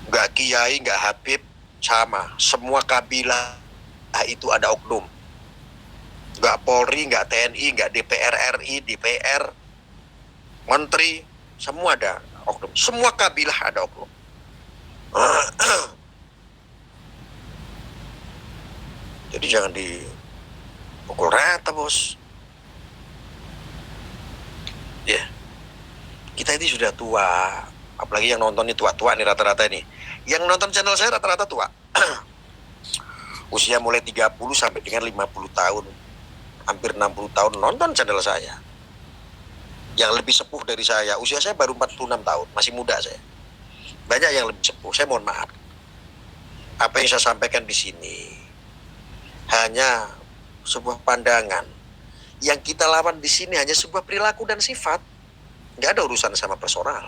Gak kiai, gak habib, sama. Semua kabilah itu ada oknum. Gak Polri, gak TNI, gak DPR RI, DPR, menteri, semua ada oknum. Semua kabilah ada oknum. Jadi jangan dipukul rata, bos. Ya, kita ini sudah tua. Apalagi yang nonton ini tua-tua nih rata-rata ini. Yang nonton channel saya rata-rata tua. Usia mulai 30 sampai dengan 50 tahun. Hampir 60 tahun nonton channel saya. Yang lebih sepuh dari saya, usia saya baru 46 tahun, masih muda saya. Banyak yang lebih sepuh, saya mohon maaf. Apa yang saya sampaikan di sini hanya sebuah pandangan. Yang kita lawan di sini hanya sebuah perilaku dan sifat. Nggak ada urusan sama personal.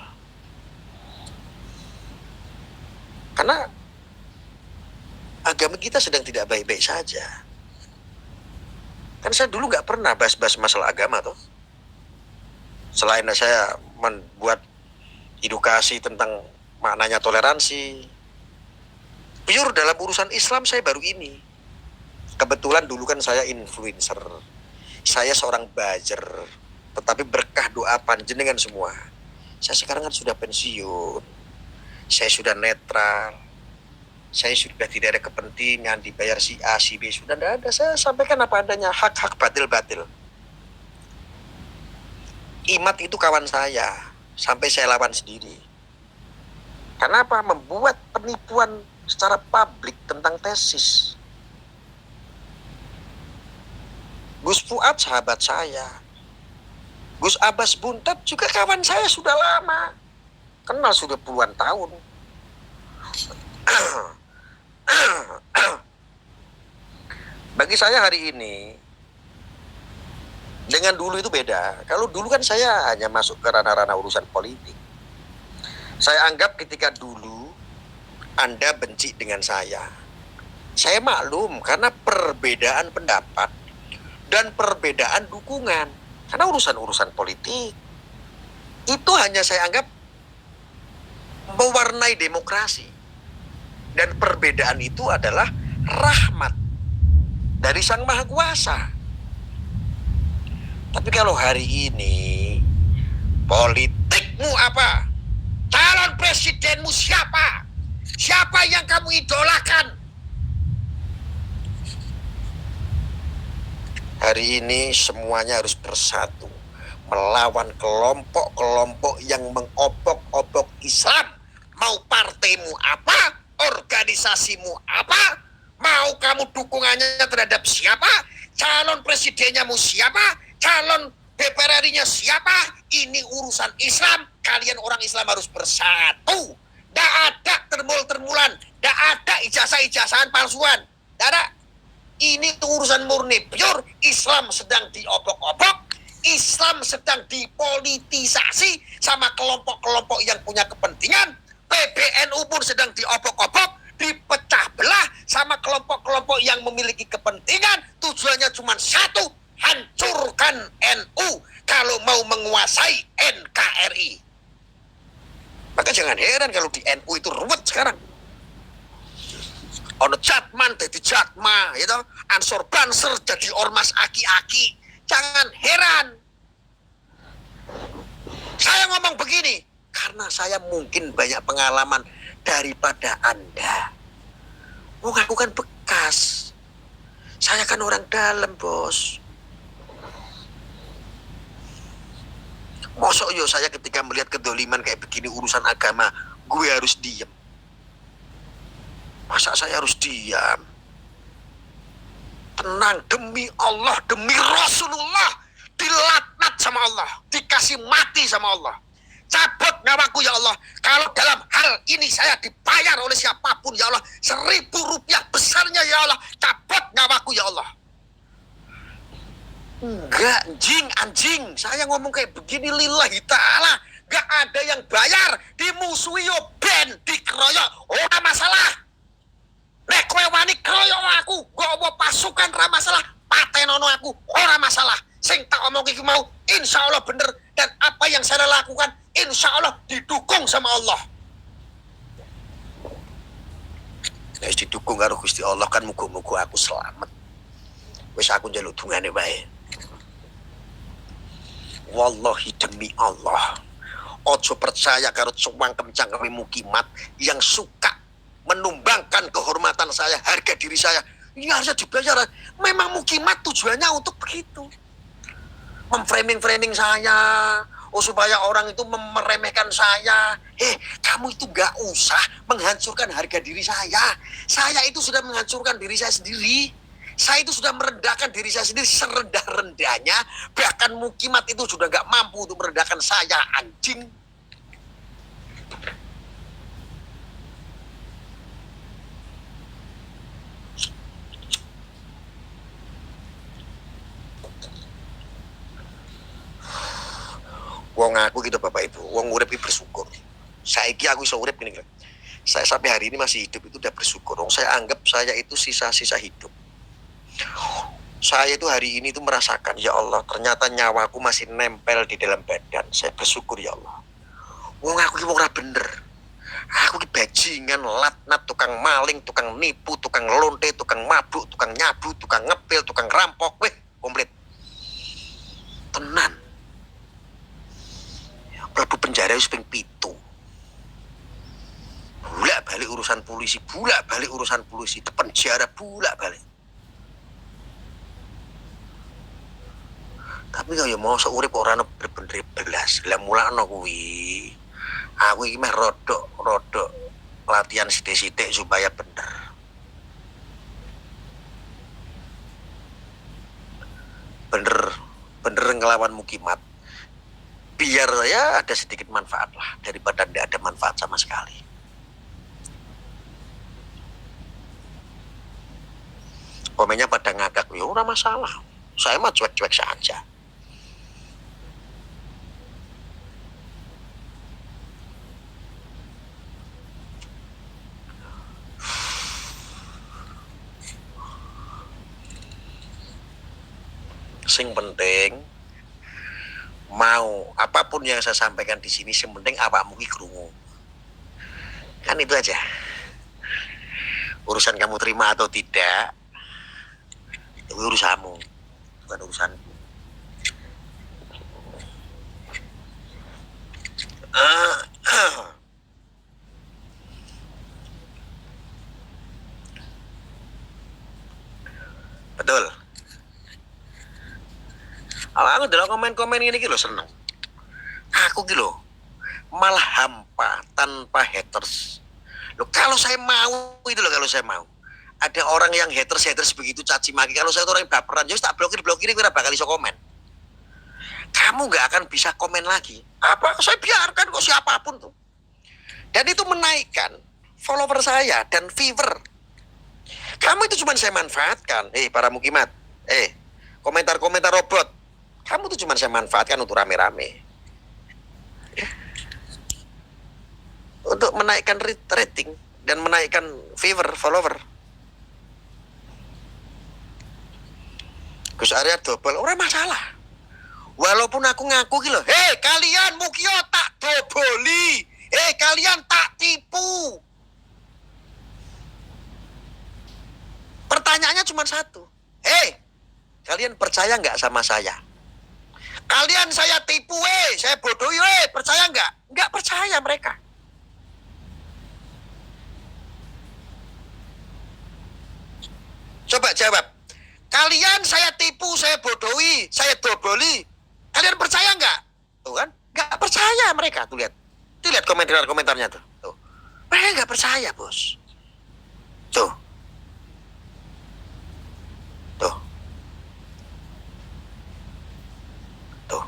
Karena agama kita sedang tidak baik-baik saja. Kan saya dulu nggak pernah bahas-bahas masalah agama tuh. Selain saya membuat edukasi tentang maknanya toleransi, pure dalam urusan Islam saya baru ini. Kebetulan dulu kan saya influencer, saya seorang buzzer, tetapi berkah doa panjenengan semua. Saya sekarang kan sudah pensiun, saya sudah netral, saya sudah tidak ada kepentingan dibayar si A, si B, sudah tidak ada. Saya sampaikan apa adanya, hak-hak batil-batil. Imat itu kawan saya, sampai saya lawan sendiri. Kenapa? Membuat penipuan secara publik tentang tesis. Gus Fuad sahabat saya. Gus Abbas Buntet juga kawan saya sudah lama. Kenal sudah puluhan tahun. Bagi saya hari ini, dengan dulu itu beda. Kalau dulu kan saya hanya masuk ke ranah-ranah urusan politik. Saya anggap ketika dulu Anda benci dengan saya maklum karena perbedaan pendapat dan perbedaan dukungan. Karena urusan-urusan politik itu hanya saya anggap mewarnai demokrasi. Dan perbedaan itu adalah rahmat dari Sang Maha Kuasa. Tapi kalau hari ini politikmu apa? Calon presidenmu siapa? Siapa yang kamu idolakan? Hari ini semuanya harus bersatu melawan kelompok-kelompok yang mengobok-obok Islam. Mau partaimu apa? Organisasimu apa? Mau kamu dukungannya terhadap siapa? Calon presidennya mau siapa? Calon DPR RI-nya siapa? Ini urusan Islam. Kalian orang Islam harus bersatu. Tidak ada termul-termulan, tidak ada ijazah-ijazahan palsuan, tidak ada. Ini tuh urusan murni pure. Islam sedang diobok-obok, Islam sedang dipolitisasi sama kelompok-kelompok yang punya kepentingan. PBNU pun sedang diobok-obok, dipecah belah sama kelompok-kelompok yang memiliki kepentingan. Tujuannya cuma satu, hancurkan NU kalau mau menguasai NKRI. Maka jangan heran kalau di NU itu ruwet sekarang. Ono Jatman jadi Jatma, gitu. Ansor Banser jadi ormas aki-aki. Jangan heran. Saya ngomong begini karena saya mungkin banyak pengalaman daripada Anda. Aku kan bekas. Saya kan orang dalam, bos. Mosok yo saya ketika melihat kedoliman kayak begini urusan agama, gue harus diem. Masa saya harus diam? Tenang, demi Allah, demi Rasulullah, dilaknat sama Allah, dikasih mati sama Allah. Cabut nyawaku ya Allah. Kalau dalam hal ini saya dibayar oleh siapapun ya Allah, 1.000 rupiah besarnya ya Allah, cabut nyawaku ya Allah. Enggak, anjing, saya ngomong kayak begini lillahi ta'ala. Enggak ada yang bayar, dimusuhi yo ben, dikeroyok, ora masalah. Nek kowe wani kroyok aku, gowo pasukan ra masalah, patenono aku, ora masalah. Sing tak omong iki mau, insya Allah bener. Dan apa yang saya lakukan, insya Allah didukung sama Allah. Nek didukung karo Gusti Allah kan muga-muga aku selamat. Wis aku njaluk dungane wae. Wallahi demi Allah, ojo percaya karo cangkem-cangkeme Mukimat yang suka menumbangkan kehormatan saya, harga diri saya. Ini harusnya dibayar. Memang Mukimat tujuannya untuk begitu. Memframing saya. Supaya orang itu meremehkan saya. Kamu itu gak usah menghancurkan harga diri saya. Saya itu sudah menghancurkan diri saya sendiri. Saya itu sudah merendahkan diri saya sendiri serendah-rendahnya. Bahkan Mukimat itu sudah gak mampu untuk merendahkan saya, anjing. Wong aku gitu Bapak Ibu, wong urip iki bersyukur. Saiki aku iso urip gini. Saya sampai hari ini masih hidup itu udah bersyukur. Saya anggap saya itu sisa-sisa hidup. Saya itu hari ini itu merasakan, ya Allah, ternyata nyawaku masih nempel di dalam badan. Saya bersyukur ya Allah. Wong aku ki wong ora bener. Aku ki bajingan, latnat, tukang maling, tukang nipu, tukang lonte, tukang mabuk, tukang nyabu, tukang ngepil, tukang rampok, komplit. Tenan. Mlebu penjara wis ping 7. Bolak-balik urusan polisi, bolak-balik urusan polisi, te penjara bolak-balik. Tapi kaya mosok urip ora ono bener-bener belas. Lah mulakno kuwi. Aku iki meh rodok latihan sithik-sithik supaya bener. Bener ngelawan Mukimat. Biar ya ada sedikit manfaat lah daripada tidak ada manfaat sama sekali. Komennya pada ngagak, ya ora masalah. Saya mah cuek-cuek saja. Sing penting mau apapun yang saya sampaikan di sini, yang penting awakmu ki krungu. Kan itu aja. Urusan kamu terima atau tidak, itu urusanmu, bukan urusanku. Betul. Aku dalam komen-komen ini gitu seneng. Aku gitu malah hampa tanpa haters. Loh, kalau saya mau itu loh, kalau saya mau. Ada orang yang haters begitu caci maki. Kalau saya itu orang yang baperan, jadi tak blokir kira bakal iso komen. Kamu nggak akan bisa komen lagi. Apa saya biarkan kok siapapun tuh. Dan itu menaikkan follower saya dan viewer. Kamu itu cuma saya manfaatkan. Para mukimat. Komentar-komentar robot. Kamu itu cuma saya manfaatkan untuk rame-rame. Untuk menaikkan rating dan menaikkan viewer, follower. Gus Arya double, orang masalah. Walaupun aku ngaku gitu, kalian mukio tak doboli, kalian tak tipu. Pertanyaannya cuma satu, kalian percaya nggak sama saya? Kalian saya tipu, saya bodohi, percaya nggak? Nggak percaya mereka. Coba jawab. Kalian saya tipu, saya bodohi, saya doboli. Kalian percaya nggak? Tuh kan? Nggak percaya mereka. Tuh lihat. Tuh lihat komentarnya tuh. Tuh. Mereka nggak percaya, bos. Tuh. Tuh. Tuh.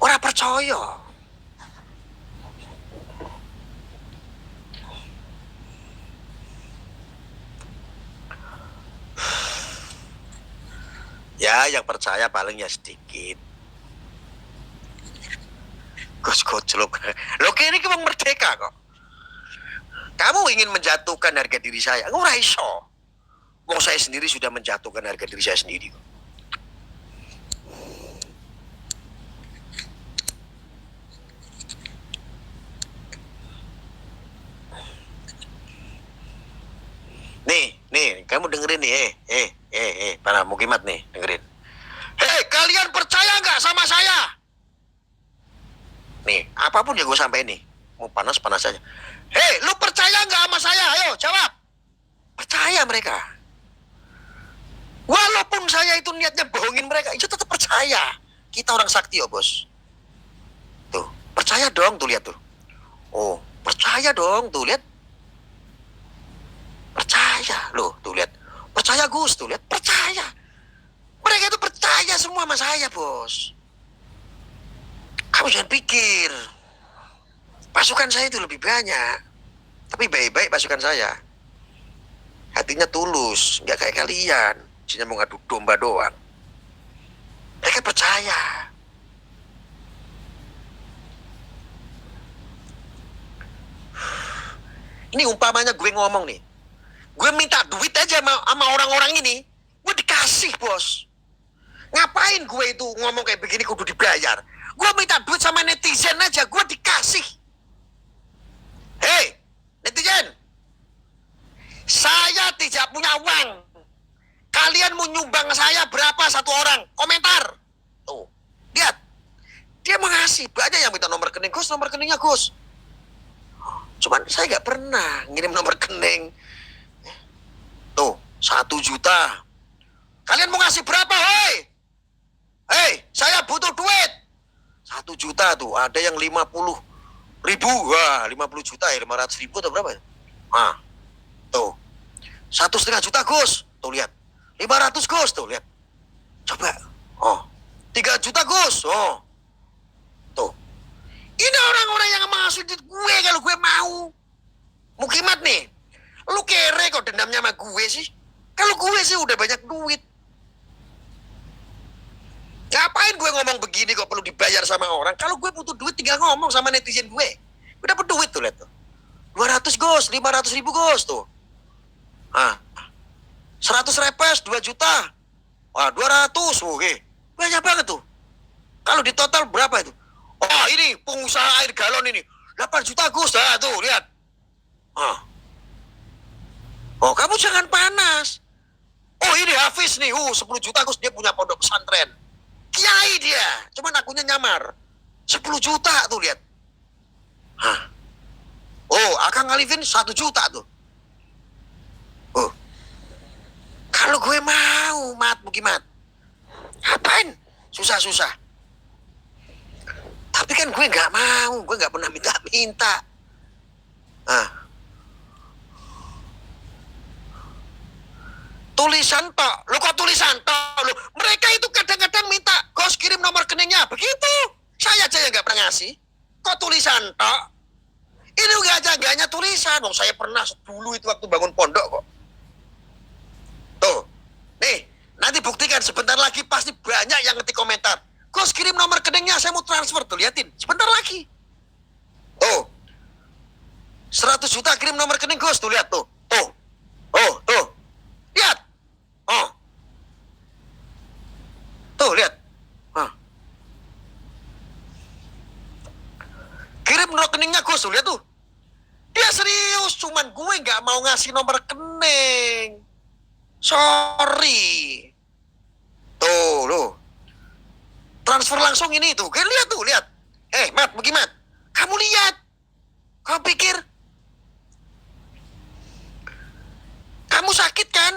Orang percaya. Ya, yang percaya paling ya sedikit. Gus gojlok. Lo kini kemang merdeka kok. Kamu ingin menjatuhkan harga diri saya? Ora iso. Wong saya sendiri sudah menjatuhkan harga diri saya sendiri kok. Nih, kamu dengerin nih, para mukimat nih, dengerin. Kalian percaya nggak sama saya? Nih, apapun yang gue sampai nih, mau panas-panas aja. Lu percaya nggak sama saya? Ayo, jawab. Percaya mereka. Walaupun saya itu niatnya bohongin mereka, itu tetap percaya. Kita orang sakti, bos. Tuh, percaya dong, tuh lihat tuh. Oh, percaya dong, tuh lihat. Percaya loh, tuh lihat. Percaya Gus, tuh lihat, percaya. Mereka itu percaya semua sama saya, bos. Kamu jangan pikir pasukan saya itu lebih banyak, tapi baik-baik pasukan saya. Hatinya tulus, nggak kayak kalian, cuma mau ngadu domba doang. Mereka percaya. Ini umpamanya gue ngomong nih, gue minta duit aja sama orang-orang ini, gue dikasih, bos. Ngapain gue itu ngomong kayak begini kudu dibayar? Gue minta duit sama netizen aja, gue dikasih. Hei, netizen, saya tidak punya uang. Kalian mau nyumbang saya berapa satu orang? Komentar. Tuh, lihat. Dia mau ngasih, banyak yang minta nomor rekening. Gus, nomor rekeningnya Gus. Cuman saya nggak pernah ngirim nomor rekening. Tuh, 1 juta. Kalian mau ngasih berapa, saya butuh duit. 1 juta tuh, ada yang 50 ribu. Wah, 50 juta ya, 500 ribu atau berapa? Tuh. 1,5 juta, Gus. Tuh, lihat. 500, Gus. Tuh, lihat. Coba. 3 juta, Gus. Tuh. Ini orang-orang yang maksud gue kalau gue mau. Mukimat nih. Lu kere kok dendamnya sama gue sih? Kalau gue sih udah banyak duit. Ngapain gue ngomong begini kok perlu dibayar sama orang? Kalau gue butuh duit tinggal ngomong sama netizen gue. Gue dapet duit tuh, lihat tuh. 200 Gus, 500 ribu Gus tuh. 100 repes, 2 juta. 200, oke. Banyak banget tuh. Kalau di total berapa itu? Ini pengusaha air galon ini. 8 juta Gus, tuh, lihat. Kamu jangan panas. Ini Hafiz nih, 10 juta Gus, dia punya pondok pesantren. Kiai dia, cuman akunnya nyamar. 10 juta tuh, lihat. Akang Alifin 1 juta tuh. Kalau gue mau, Mukimat. Ngapain? Susah-susah. Tapi kan gue nggak mau, gue nggak pernah minta-minta. Tulisan tok, lu kok tulisan tok? Lu mereka itu kadang-kadang minta, Gus kirim nomor rekeningnya, begitu. Saya aja yang nggak pernah ngasih. Kok tulisan tok? Ini gak hanya tulisan. Oh, saya pernah dulu itu waktu bangun pondok kok. Tuh, nih, nanti buktikan sebentar lagi pasti banyak yang ngetik komentar. Gus kirim nomor rekeningnya, saya mau transfer. Tuh, liatin, sebentar lagi. Tuh, 100 juta kirim nomor rekening Gus, tuh lihat tuh. Tuh, oh, tuh, lihat. Oh, tuh lihat. Kirim rekeningnya Gus, tuh lihat tuh. Dia serius, cuman gue nggak mau ngasih nomor rekening. Sorry. Tuh, lo. Transfer langsung ini tuh. Kalian lihat tuh, lihat. Mat, bagaimana? Kamu lihat. Kamu pikir kamu sakit kan?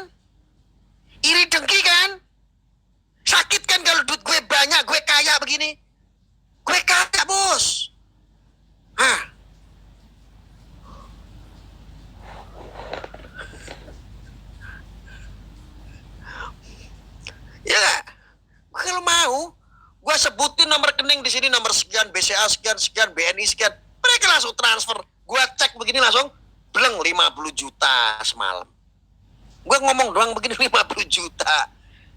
Iri dengki kan? Sakit kan kalau duit gue banyak, gue kaya begini? Gue kaya, bos. Hah? Ya gak? Kalau mau, gue sebutin nomor rekening di sini, nomor sekian, BCA sekian, sekian, BNI sekian. Mereka langsung transfer. Gue cek begini langsung, beleng 50 juta semalam. Gue ngomong doang begini 50 juta.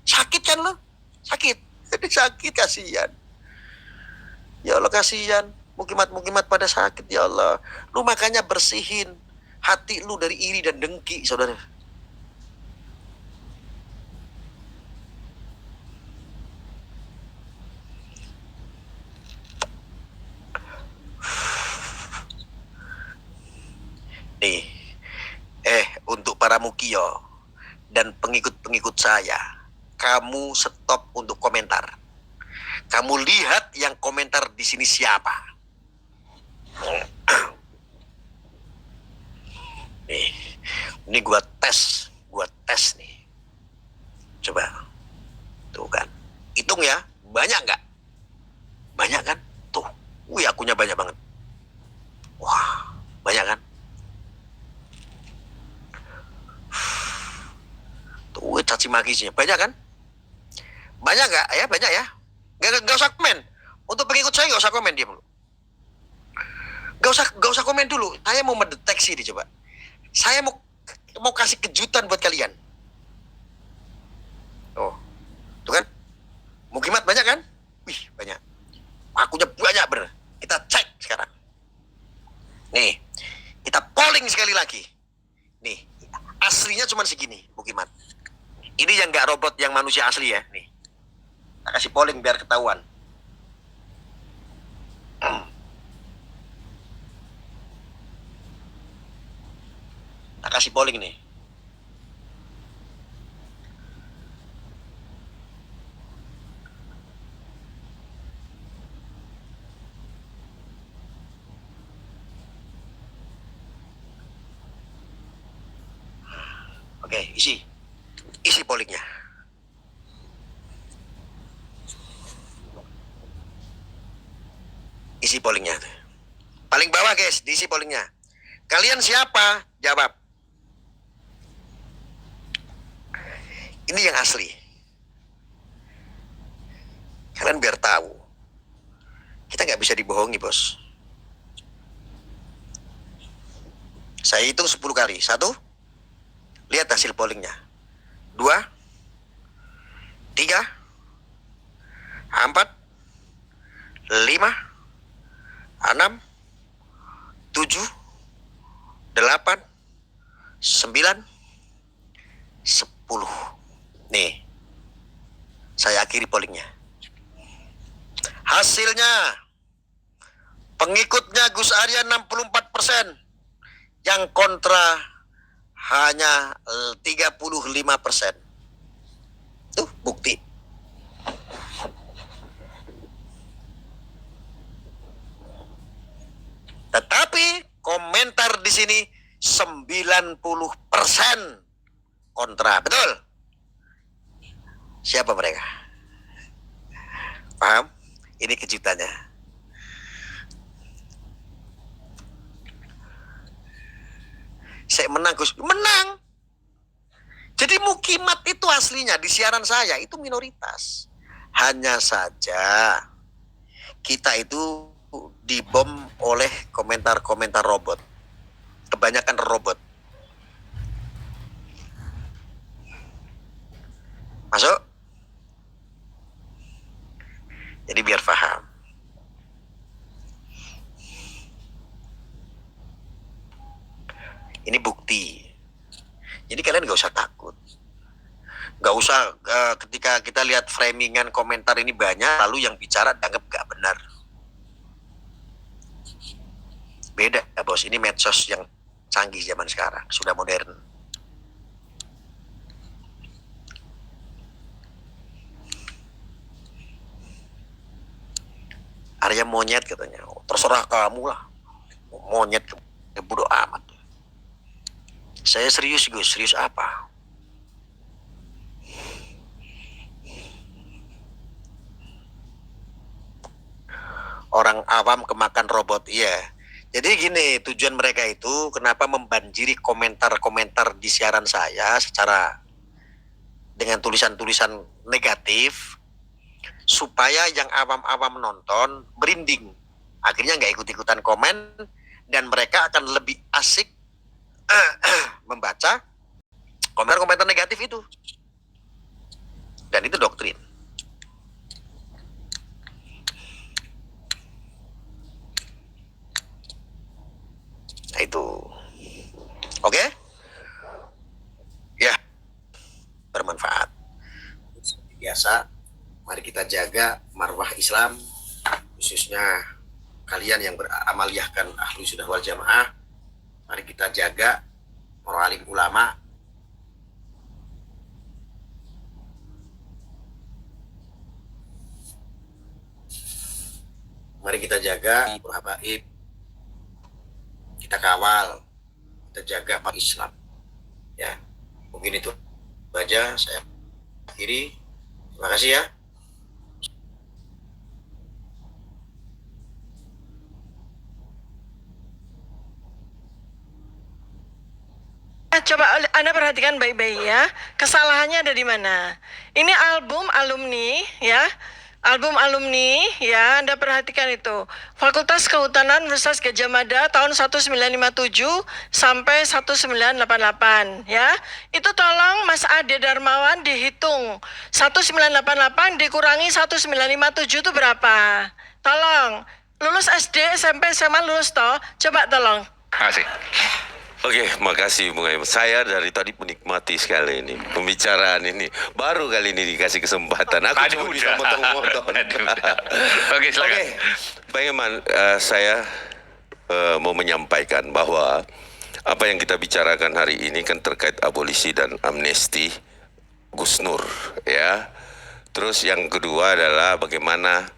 Sakit kan lo? Sakit. Jadi sakit, kasihan. Ya Allah, kasihan. Mukimat-mukimat pada sakit, ya Allah. Lu makanya bersihin hati lu dari iri dan dengki, saudara. Nih, untuk para mukio dan pengikut-pengikut saya, kamu stop untuk komentar. Kamu lihat yang komentar di sini siapa. Nih, ini gua tes nih. Coba, tuh kan, hitung ya, banyak nggak? Banyak kan? Tuh, akunnya banyak banget. Wah, banyak kan? Tuh, caci makinya banyak kan? Banyak nggak? Ya, banyak ya. Gak usah komen. Untuk pengikut saya gak usah komen, dia dulu. Gak usah komen dulu. Saya mau mendeteksi nih, coba. Saya mau kasih kejutan buat kalian. Oh, tuh kan? Mukimat banyak kan? Wih, banyak. Akunya banyak bener. Kita cek sekarang. Nih, kita polling sekali lagi. Nih, aslinya cuma segini, Mukimat. Ini yang gak robot, yang manusia asli ya. Nih, kita kasih polling biar ketahuan. Kita kasih polling nih. Oke, isi pollingnya. Isi pollingnya. Paling bawah guys, diisi pollingnya. Kalian siapa? Jawab. Ini yang asli. Kalian biar tahu. Kita nggak bisa dibohongi, bos. Saya hitung 10 kali. 1. Lihat hasil pollingnya. 2. 3. 4. 5. 6. 7. 8. 9. 10. Nih, saya akhiri pollingnya. Hasilnya, pengikutnya Gus Arya 64%, yang kontra hanya 35%. Tuh bukti. Tetapi komentar di sini 90% kontra. Betul? Siapa mereka? Paham? Ini kejutannya. Saya menang, Gus. Menang. Jadi Mukimat itu aslinya di siaran saya itu minoritas. Hanya saja kita itu dibom oleh komentar-komentar robot. Kebanyakan robot. Masuk? Jadi biar paham. Ini bukti. Jadi kalian gak usah takut. Gak usah ketika kita lihat framingan komentar ini banyak, lalu yang bicara dianggap gak benar. Beda bos, ini medsos yang canggih zaman sekarang, sudah modern. Arya monyet katanya, terserah kamu lah, monyet bodo amat. Saya serius Gus, serius apa? Orang awam kemakan robot, iya. Jadi gini, tujuan mereka itu kenapa membanjiri komentar-komentar di siaran saya secara dengan tulisan-tulisan negatif, supaya yang awam-awam nonton berinding. Akhirnya nggak ikut-ikutan komen, dan mereka akan lebih asik membaca komentar-komentar negatif itu. Dan itu doktrin. Nah itu. Oke? Ya, bermanfaat. Seperti biasa, mari kita jaga marwah Islam, khususnya kalian yang beramaliyahkan ahlu sunnah wal jamaah. Mari kita jaga para alim ulama. Mari kita jaga para habaib. Kita kawal, kita jaga Pak Islam. Ya, mungkin itu saja saya akhiri. Terima kasih ya. Coba Anda perhatikan baik-baik ya, kesalahannya ada di mana. Ini album alumni ya, album alumni ya, Anda perhatikan itu. Fakultas Kehutanan Universitas Gadjah Mada tahun 1957 sampai 1988 ya. Itu tolong Mas Ade Darmawan dihitung. 1988 dikurangi 1957 itu berapa? Tolong. Lulus SD, SMP, SMA lulus toh? Coba tolong. Terima kasih. Oke, makasih Bung Aiman. Saya dari tadi menikmati sekali ini pembicaraan ini. Baru kali ini dikasih kesempatan. Aku cuma bisa motong-motong. Oke, silakan. Oke, Bang Aiman, saya mau menyampaikan bahwa apa yang kita bicarakan hari ini kan terkait abolisi dan amnesti Gus Nur, ya. Terus yang kedua adalah bagaimana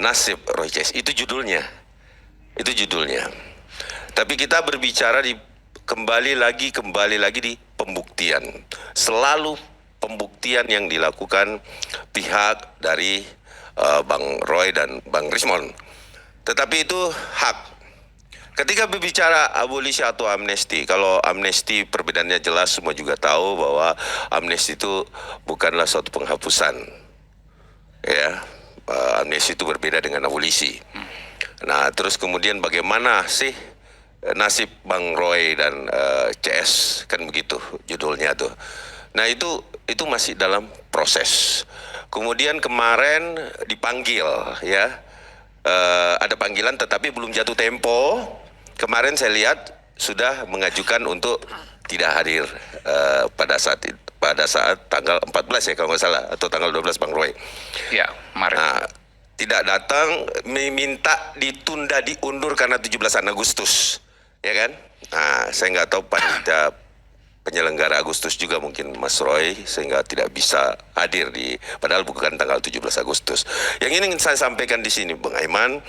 nasib Roy Cez. Itu judulnya. Itu judulnya. Tapi kita berbicara kembali lagi di pembuktian. Selalu pembuktian yang dilakukan pihak dari Bang Roy dan Bang Rismon. Tetapi itu hak. Ketika berbicara abolisi atau amnesti, kalau amnesti perbedaannya jelas, semua juga tahu bahwa amnesti itu bukanlah suatu penghapusan. Ya, amnesti itu berbeda dengan abolisi. Nah, terus kemudian bagaimana sih nasib Bang Roy dan CS, kan begitu judulnya tuh. Nah itu masih dalam proses. Kemudian kemarin dipanggil ya, ada panggilan tetapi belum jatuh tempo. Kemarin saya lihat sudah mengajukan untuk tidak hadir pada saat tanggal 14 ya kalau nggak salah, atau tanggal 12 Bang Roy. Ya, Maret. Nah, tidak datang, meminta ditunda, diundur karena 17 Agustus. Ya kan? Nah, saya nggak tahu panitia penyelenggara Agustus juga mungkin Mas Roy, sehingga tidak bisa hadir padahal bukan tanggal 17 Agustus. Yang ingin saya sampaikan di sini, Bang Aiman,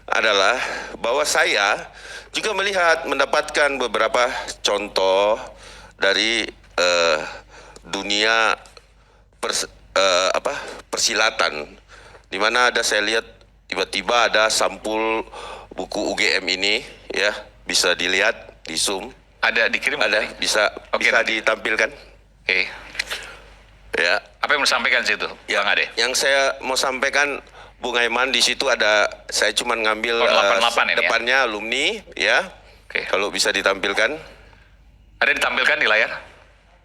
adalah bahwa saya juga mendapatkan beberapa contoh dari dunia persilatan, di mana saya lihat tiba-tiba ada sampul buku UGM ini, ya. Bisa dilihat di Zoom. Ada dikirim? Ada, bisa ditampilkan. Oke. Ya. Apa yang mau disampaikan situ, ya, Bang Ade? Yang saya mau sampaikan Bung Aiman, di situ ada, saya cuma ngambil 88 ini ya? depannya alumni, ya. Oke. Kalau bisa ditampilkan. Ada ditampilkan di layar?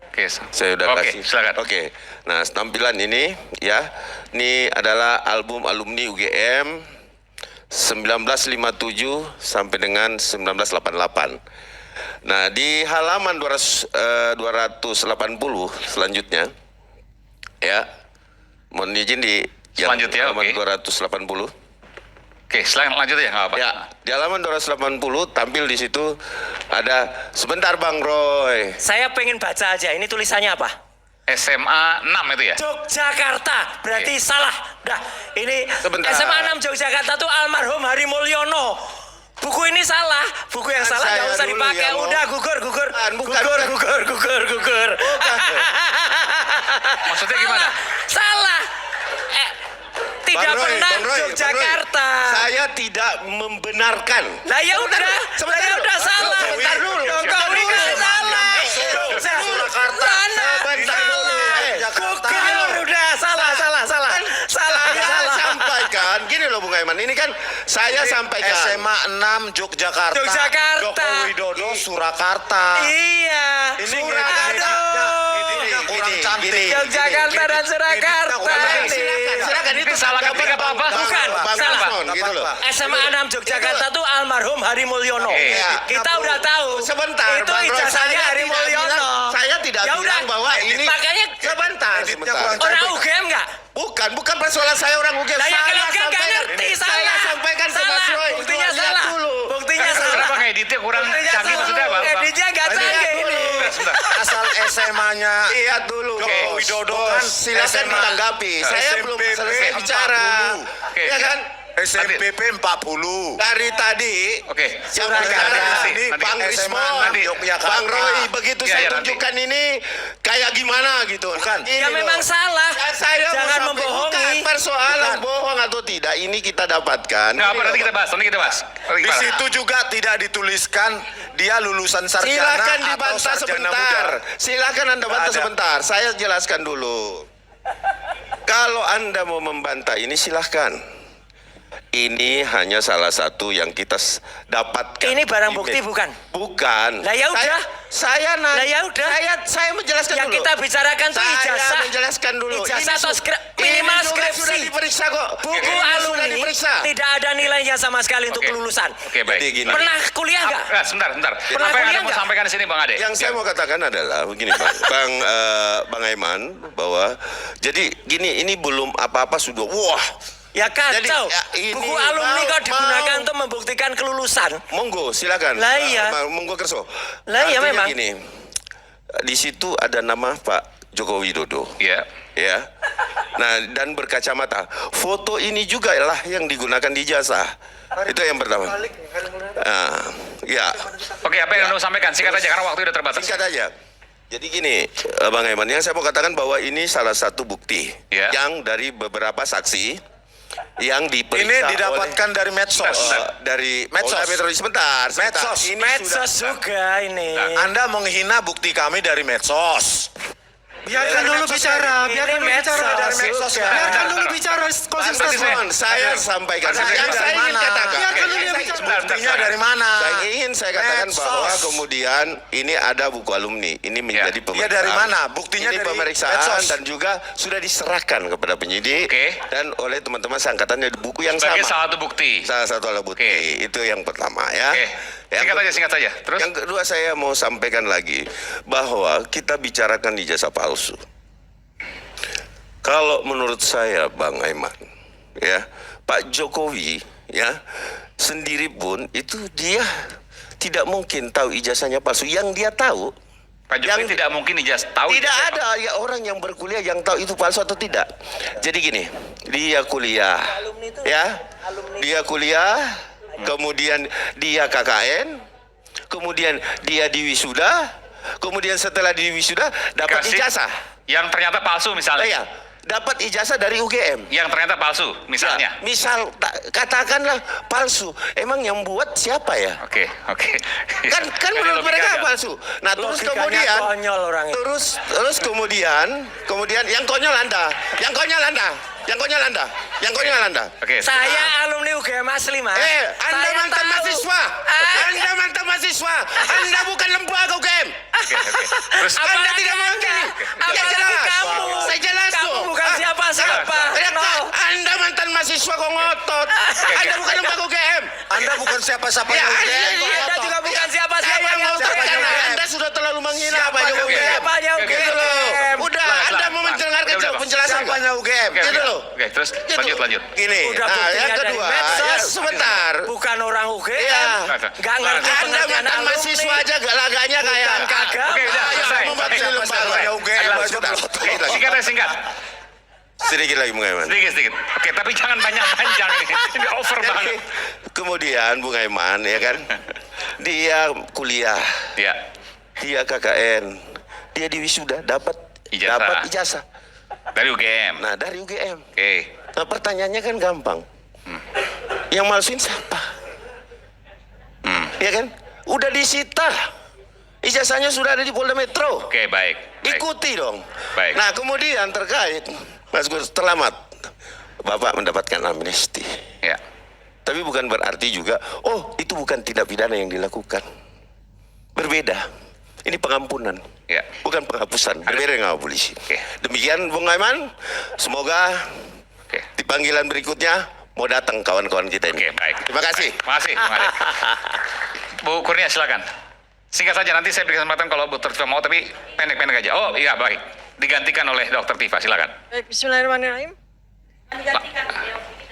Oke. Saya udah Oke, kasih. silakan. Oke. Nah, tampilan ini ya. Ini adalah album alumni UGM 1957 sampai dengan 1988. Nah, di halaman 280 selanjutnya ya. Mohon izin di yang Selanjutnya, halaman oke. 280. Oke, silakan lanjut ya, nggak apa-apa. Ya, di halaman 280 tampil di situ ada sebentar Bang Roy. Saya pengen baca aja, ini tulisannya apa? SMA 6 itu ya? Yogyakarta, berarti salah. Dah, ini Sebentar. SMA 6 Yogyakarta tuh almarhum Hari Mulyono. Buku ini salah, buku yang Kan salah saya nggak usah dulu dipakai. yang Udah mau- gugur. Bukan. Maksudnya gimana? Salah. Tidak Bang Roy, pernah Bang Roy, Yogyakarta. Bang Roy. Saya tidak membenarkan. Lah ya udah, sebentar lah ya dulu. udah salah. Sebentar dulu. Jokowi kan salah. Surakarta. Sebentar dulu. Gugur udah salah. Saya sampaikan, gini loh Bung Aiman, ini kan saya sampaikan. SMA 6 Yogyakarta. Yogyakarta. Joko Widodo Surakarta. Iya. Ini Aduh. kurang cantik. Yogyakarta dan Surakarta. Silakan itu salah ketik atau apa? Bukan, Bang salah. Rasmon, gitu loh. SMA 6 Yogyakarta tuh almarhum Hari Mulyono. Oke. Kita udah tahu. Sebentar, Itu Bang Roy, ijazahnya saya Hari tidak Mulyono. bilang- saya tidak Ya bilang udah, bahwa ini- makanya Sebentar. orang UGM nggak? Bukan persoalan saya orang UGM. Lah ya Saya kalau UGM nggak sampaikan- ngerti saya salah. sampaikan ke Mas Salah. Roy. Buktinya Lihat salah. dulu. Buktinya salah. Kenapa ngeditnya kurang canggih maksudnya apa? Bang? Editnya nggak canggih ini. Sebentar. Asal SMA-nya Lihat dulu. Joko Bos. Widodo Bos, kan silakan SMA. ditanggapi. Saya belum SMPP selesai bicara. 40. Oke. Ya kan? SMPP 40. Dari tadi Oke. yang Nanti, bicara nanti, ini nanti. Bang SMA Rismon, nanti, Yogyakarta. Bang Roy, begitu Ya, saya ya, nanti. tunjukkan ini kayak gimana gitu. Bukan. Ini Ya loh. memang salah. Saya mau Jangan sampai- membohongi. Bukan persoalan bohong atau tidak. Ini kita dapatkan. Nggak apa, Ini nanti loh. kita bahas. Di Gimana? situ juga tidak dituliskan dia lulusan sarjana Silakan atau dibantah sarjana sebentar. muda. Silakan Anda bantah Ada. sebentar. Saya jelaskan dulu. Kalau Anda mau membantah ini silahkan. Ini hanya salah satu yang kita dapatkan. Ini barang Di bukti med- bukan? Bukan. Lah ya udah. Saya Lah ya udah. Saya menjelaskan Yang dulu. kita bicarakan tuh Saya ijazah. menjelaskan dulu. Ijazah atau ini minimal juga skripsi. sudah diperiksa kok. Buku Ini sudah alumni diperiksa. tidak ada nilainya sama sekali untuk Oke. kelulusan. Oke, baik. Jadi gini. Pernah kuliah nggak? Sebentar. Pernah Apa yang Anda kuliah mau nggak? sampaikan di sini Bang Ade? Yang saya mau katakan adalah begini Bang Aiman, bahwa jadi gini, ini belum apa-apa sudah wah. Ya kacau. Jadi, ya, ini Buku alumni mau- kok digunakan mau- untuk membuktikan kelulusan. Monggo silakan. Lah iya. Monggo kerso. Lah iya Artinya memang. Gini, di situ ada nama Pak Joko Widodo. Iya. Ya. Nah, dan berkacamata. Foto ini juga lah yang digunakan di ijazah. Itu yang pertama. Ya. Oke, apa yang Anda mau sampaikan? Singkat aja karena waktu udah terbatas. Singkat aja. Jadi gini, Bang Aiman, yang saya mau katakan bahwa ini salah satu bukti Ya. yang dari beberapa saksi yang diperiksa Ini didapatkan dari medsos. dari Medsos. Polda Metro. Sebentar. Medsos. Ini Medsos sudah- juga ini. Anda menghina bukti kami dari medsos. Biarkan dulu bicara, biarkan dulu bicara. Dari medsos. Biarkan dulu bicara Bang konsisten. Rasmon, saya sampaikan. Buktinya Yang dari saya ingin mana? katakan. Biarkan dulu dia Saya- bicara. sebentar, Buktinya dari mana? Saya katakan Medsos. bahwa kemudian ini ada buku alumni. Ini menjadi Ya. pemeriksaan. Ya, dari mana? Buktinya ini dari pemeriksaan medsos. dan juga sudah diserahkan kepada penyidik Oke. dan oleh teman-teman seangkatannya di buku yang Sebagai sama. salah satu bukti. Salah satu alat bukti. Oke. Itu yang pertama ya. Oke. Yang Singkat aja. Terus? yang kedua saya mau sampaikan lagi bahwa kita bicarakan ijazah palsu. Kalau menurut saya Bang Aiman, ya Pak Jokowi ya sendiri pun itu dia tidak mungkin tahu ijazahnya palsu. Yang dia tahu Pak Jokowi tidak mungkin tahu. tidak ada ya orang yang berkuliah yang tahu itu palsu atau tidak. Jadi gini, dia kuliah, ya, dia kuliah, kemudian dia KKN, kemudian dia di wisuda, kemudian setelah di wisuda dapat Dikasih ijazah. Yang ternyata palsu misalnya. Ya, dapat ijazah dari UGM. Yang ternyata palsu misalnya. Ya, misal katakanlah palsu, emang yang buat siapa ya? Oke. Kan Jadi menurut logika mereka aja. palsu. Nah terus Logikanya kemudian konyol orang itu. terus kemudian yang konyol Anda, Yang konyol Anda. Yang konyol Anda. Oke. Saya alumni UGM asli, Mas. Anda Saya mantan tahu. mahasiswa. Anda mantan mahasiswa. Anda bukan lembaga UGM. Oke. Terus Anda Apalagi tidak Anda. mungkin. Apalagi jelas. kamu. Saya jelas Kamu tuh. bukan siapa-siapa. Lihat, No. Anda mantan mahasiswa kok ngotot. Anda bukan lembaga UGM. Anda bukan siapa-siapa Ya, UGM. iya, Anda juga bukan siapa-siapa. Saya mau Siapa karena UGM? Anda sudah terlalu menghina Siapa Pak yang Jokowi. UGM? Siapanya Oke, UGM? Gitu loh. Udah, Pelan, Anda pelan, mau pelan. mendengarkan Udah, Bang. penjelasan nggak? Siapanya UGM? Oke, Gitu oke. loh. Oke, terus Gitu. lanjut. Gini, Udah nah, buktinya yang dari kedua, medsos. ya, sebentar. Bukan orang UGM. Iya. Nggak ngerti Anda pengertian mantan alumni. mahasiswa aja gak-laganya kayak Bukan kagak. Oke, udah, Ayo, selesai. membantu Selesai, lembaga. selesai. UGM Ayo, aja sudah. belum. Singkat. Sedikit lagi Bung Aiman. Sedikit. Oke, tapi jangan panjang ini. Ini over banget. Kemudian Bung Aiman ya kan, dia kuliah, Ya. dia KKN, dia di wisuda dapat Ijazah. ijazah. Dari UGM. Nah dari UGM. Oke. Nah pertanyaannya kan gampang. Yang malsuin siapa? Ya kan? Udah disita. Ijazahnya sudah ada di Polda Metro. Oke, baik. Ikuti dong. Baik. Nah kemudian terkait Mas Gus selamat, Bapak mendapatkan amnesti. Ya. Tapi bukan berarti juga, oh itu bukan tindak pidana yang dilakukan. Berbeda. Ini pengampunan. Ya. Bukan penghapusan. Berbeda dengan polisi. Oke. Demikian Bung Aiman. Semoga Oke. di panggilan berikutnya mau datang kawan-kawan kita ini. Oke, baik. Terima kasih. Makasih, Bung Arif. Bu Kurnia, silakan. Singkat saja, nanti saya beri kesempatan kalau Bu Tifa mau, tapi pendek-pendek aja. Oh iya, baik. Digantikan oleh Dr. Tifa, silakan. Baik, bismillahirrahmanirrahim.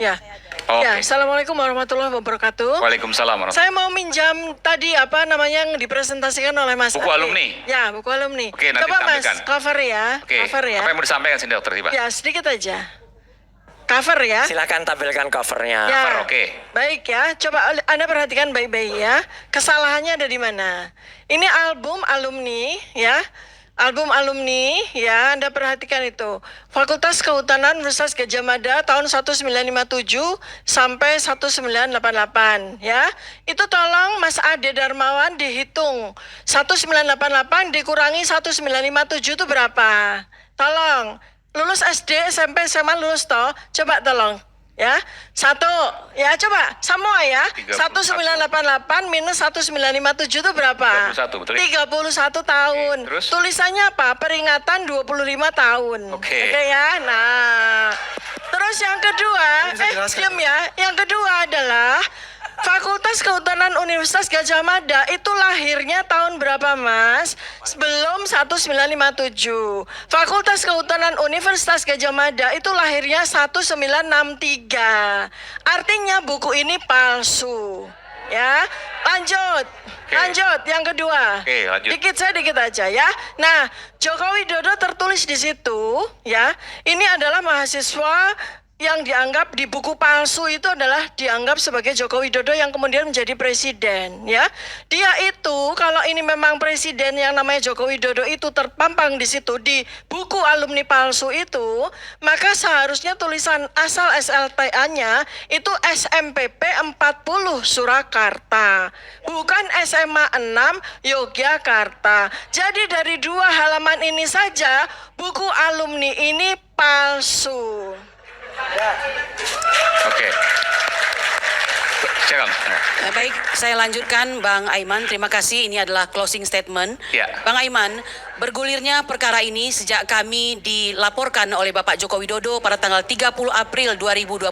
Ya. Oke. Ya, assalamualaikum warahmatullahi wabarakatuh. Waalaikumsalam warahmatullahi. Saya mau minjam tadi apa namanya yang dipresentasikan oleh Mas Buku Ade. alumni? Ya, buku alumni. Oke, nanti Coba Mas, tampilkan. cover ya. Oke, Cover ya. apa yang mau disampaikan sini Dr. Tifa? Ya, sedikit aja. Cover ya. Silakan tampilkan covernya. Ya. Cover, oke. Baik ya, coba Anda perhatikan baik-baik ya. Kesalahannya ada di mana? Ini album alumni ya. Album alumni ya, Anda perhatikan itu. Fakultas Kehutanan Universitas Gadjah Mada tahun 1957 sampai 1988 ya. Itu tolong Mas Ade Darmawan dihitung. 1988 dikurangi 1957 itu berapa? Tolong. Lulus SD, SMP, SMA lulus toh? Coba tolong. Ya, satu, ya coba semua ya. 31. 1988 minus 1957 itu berapa? 31, betul ya? 31 tahun. Oke, terus? Tulisannya apa? Peringatan 25 tahun. Oke. Ya. Nah, terus yang kedua, diam ya. Yang kedua adalah Fakultas Kehutanan Universitas Gadjah Mada itu lahirnya tahun berapa, Mas? Sebelum 1957. Fakultas Kehutanan Universitas Gadjah Mada itu lahirnya 1963. Artinya buku ini palsu. Ya, lanjut. Oke. Lanjut yang kedua. Oke, lanjut. Dikit aja ya. Nah, Joko Widodo tertulis di situ ya. Ini adalah mahasiswa yang dianggap di buku palsu itu adalah dianggap sebagai Joko Widodo yang kemudian menjadi presiden ya. Dia itu kalau ini memang presiden yang namanya Joko Widodo itu terpampang di situ di buku alumni palsu itu, maka seharusnya tulisan asal SLTA-nya itu SMPP 40 Surakarta, bukan SMA 6 Yogyakarta. Jadi dari 2 halaman ini saja buku alumni ini palsu. Oke. Silakan. Baik, saya lanjutkan Bang Aiman. Terima kasih. Ini adalah closing statement. Ya. Bang Aiman, bergulirnya perkara ini sejak kami dilaporkan oleh Bapak Joko Widodo pada tanggal 30 April 2025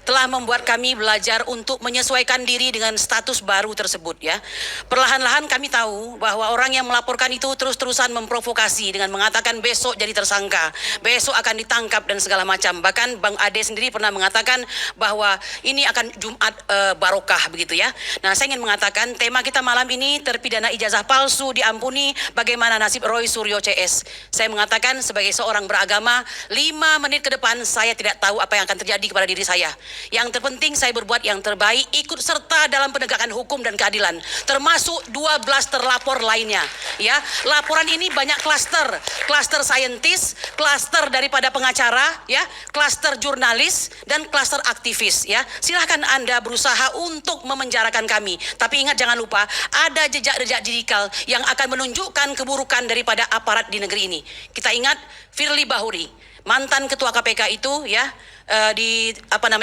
telah membuat kami belajar untuk menyesuaikan diri dengan status baru tersebut ya. Perlahan-lahan kami tahu bahwa orang yang melaporkan itu terus-terusan memprovokasi dengan mengatakan besok jadi tersangka, besok akan ditangkap dan segala macam. Bahkan Bang Ade sendiri pernah mengatakan bahwa ini akan Jumat barokah begitu ya. Nah, saya ingin mengatakan tema kita malam ini terpidana ijazah palsu diampuni, bagaimana nasib Roy Suryo CS. Saya mengatakan sebagai seorang beragama, 5 menit ke depan saya tidak tahu apa yang akan terjadi kepada diri saya. Yang terpenting saya berbuat yang terbaik, ikut serta dalam penegakan hukum dan keadilan, termasuk 12 terlapor lainnya. Ya, laporan ini banyak klaster saintis, klaster daripada pengacara, ya, klaster jurnalis dan klaster aktivis. Ya, silahkan Anda berusaha untuk memenjarakan kami. Tapi ingat, jangan lupa ada jejak-jejak digital yang akan menunjukkan keburukan daripada aparat di negeri ini. Kita ingat Firly Bahuri. mantan ketua KPK itu ya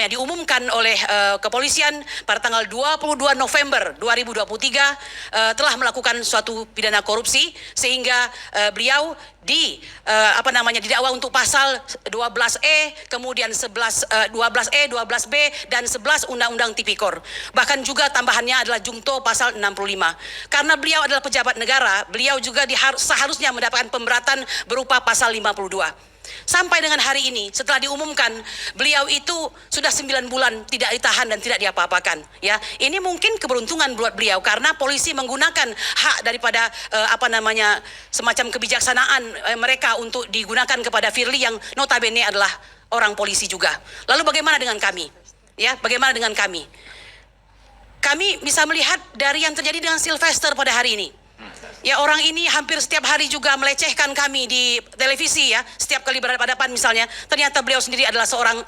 diumumkan oleh kepolisian pada tanggal 22 November 2023 telah melakukan suatu pidana korupsi sehingga beliau didakwa untuk pasal 12E, kemudian 12E, 12B dan 11 Undang-Undang Tipikor. Bahkan juga tambahannya adalah jungto pasal 65. Karena beliau adalah pejabat negara, beliau juga seharusnya mendapatkan pemberatan berupa pasal 52. Sampai dengan hari ini setelah diumumkan beliau itu sudah 9 bulan tidak ditahan dan tidak diapa-apakan ya. Ini mungkin keberuntungan buat beliau karena polisi menggunakan hak daripada semacam kebijaksanaan mereka untuk digunakan kepada Firly yang notabene adalah orang polisi juga. Lalu bagaimana dengan kami? Ya, bagaimana dengan kami? Kami bisa melihat dari yang terjadi dengan Sylvester pada hari ini. Ya, orang ini hampir setiap hari juga melecehkan kami di televisi ya. Setiap kali berhadapan misalnya, ternyata beliau sendiri adalah seorang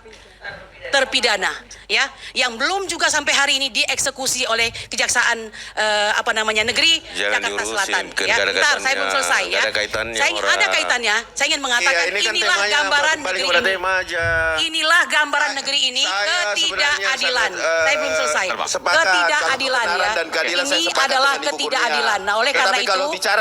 terpidana ya, yang belum juga sampai hari ini dieksekusi oleh Kejaksaan negeri Jangan Jakarta diurusin, Selatan kan ya. gak ada Bentar, saya belum kaitannya, selesai gak ya. ada kaitannya, Ada kaitannya. Saya ingin mengatakan Iya, ini kan inilah temanya gambaran kembali negeri kepada ini. tema aja. Inilah gambaran negeri ini Saya ketidakadilan. sebenarnya Saya belum selesai. sepakat, Ketidakadilan kalau ya. kebenaran dan keadilan saya Ini sepakat adalah dengan Ibu ketidakadilan. Kurnia. Nah, oleh karena Tetapi kalau itu bicara